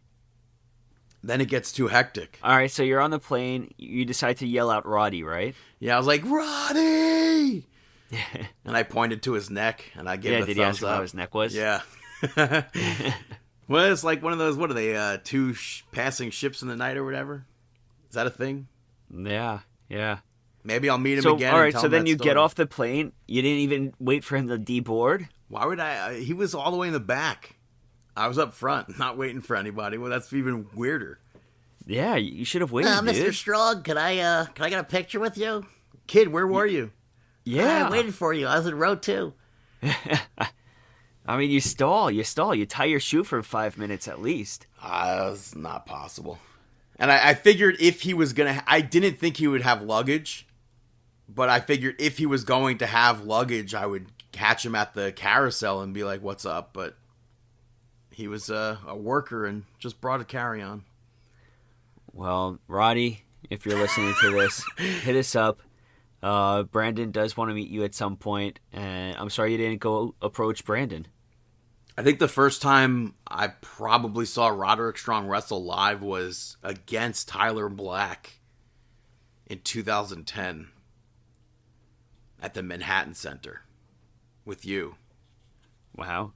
Then it gets too hectic. All right, so you're on the plane. You decide to yell out Roddy, right? Yeah, I was like, Roddy! And I pointed to his neck, and I gave Yeah, a did you ask thumbs him up. how his neck was? Yeah. Well, it's like one of those, what are they, two passing ships in the night or whatever? Is that a thing? Yeah. Maybe I'll meet him So, again. all and right, tell so him then that you story. get off the plane. You didn't even wait for him to deboard? Why would I? He was all the way in the back. I was up front, not waiting for anybody. Well, that's even weirder. Yeah, you should have waited, Mr. dude. Strong, can I get a picture with you? Kid, where were you? Yeah. I waited for you. I was in row 2. I mean, you stall. You tie your shoe for 5 minutes at least. It's not possible. And I figured if he was going to... I didn't think he would have luggage. But I figured if he was going to have luggage, I would catch him at the carousel and be like, what's up? But he was a worker and just brought a carry-on. Well, Roddy, if you're listening to this, hit us up. Brandon does want to meet you at some point, and I'm sorry you didn't go approach Brandon. I think the first time I probably saw Roderick Strong wrestle live was against Tyler Black in 2010 at the Manhattan Center with you. Wow.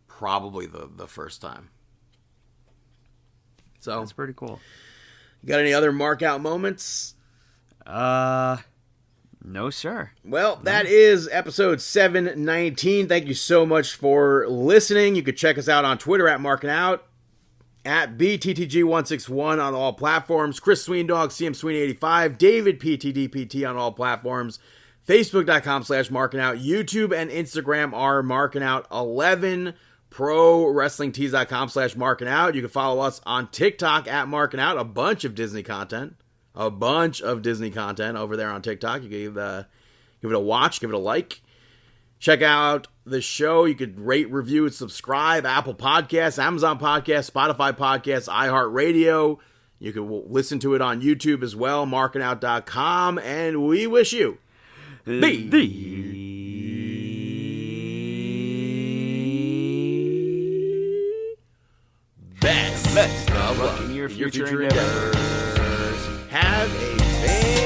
Probably the first time. So, That's pretty cool. you got any other mark out moments? No, sir. Well, that is episode 719. Thank you so much for listening. You can check us out on Twitter at Markin Out, at BTTG161 on all platforms, Chris Sweendog, CM Sweeney85, David PTDPT on all platforms, Facebook.com/MarkinOut, YouTube and Instagram are MarkinOut11, ProWrestlingTees.com/MarkinOut. You can follow us on TikTok at Markin Out, a bunch of Disney content over there on TikTok. You can give it a watch, give it a like. Check out the show. You could rate, review, and subscribe. Apple Podcasts, Amazon Podcasts, Spotify Podcasts, iHeartRadio. You can listen to it on YouTube as well, markinout.com. And we wish you best Best of luck in your future endeavors. Have a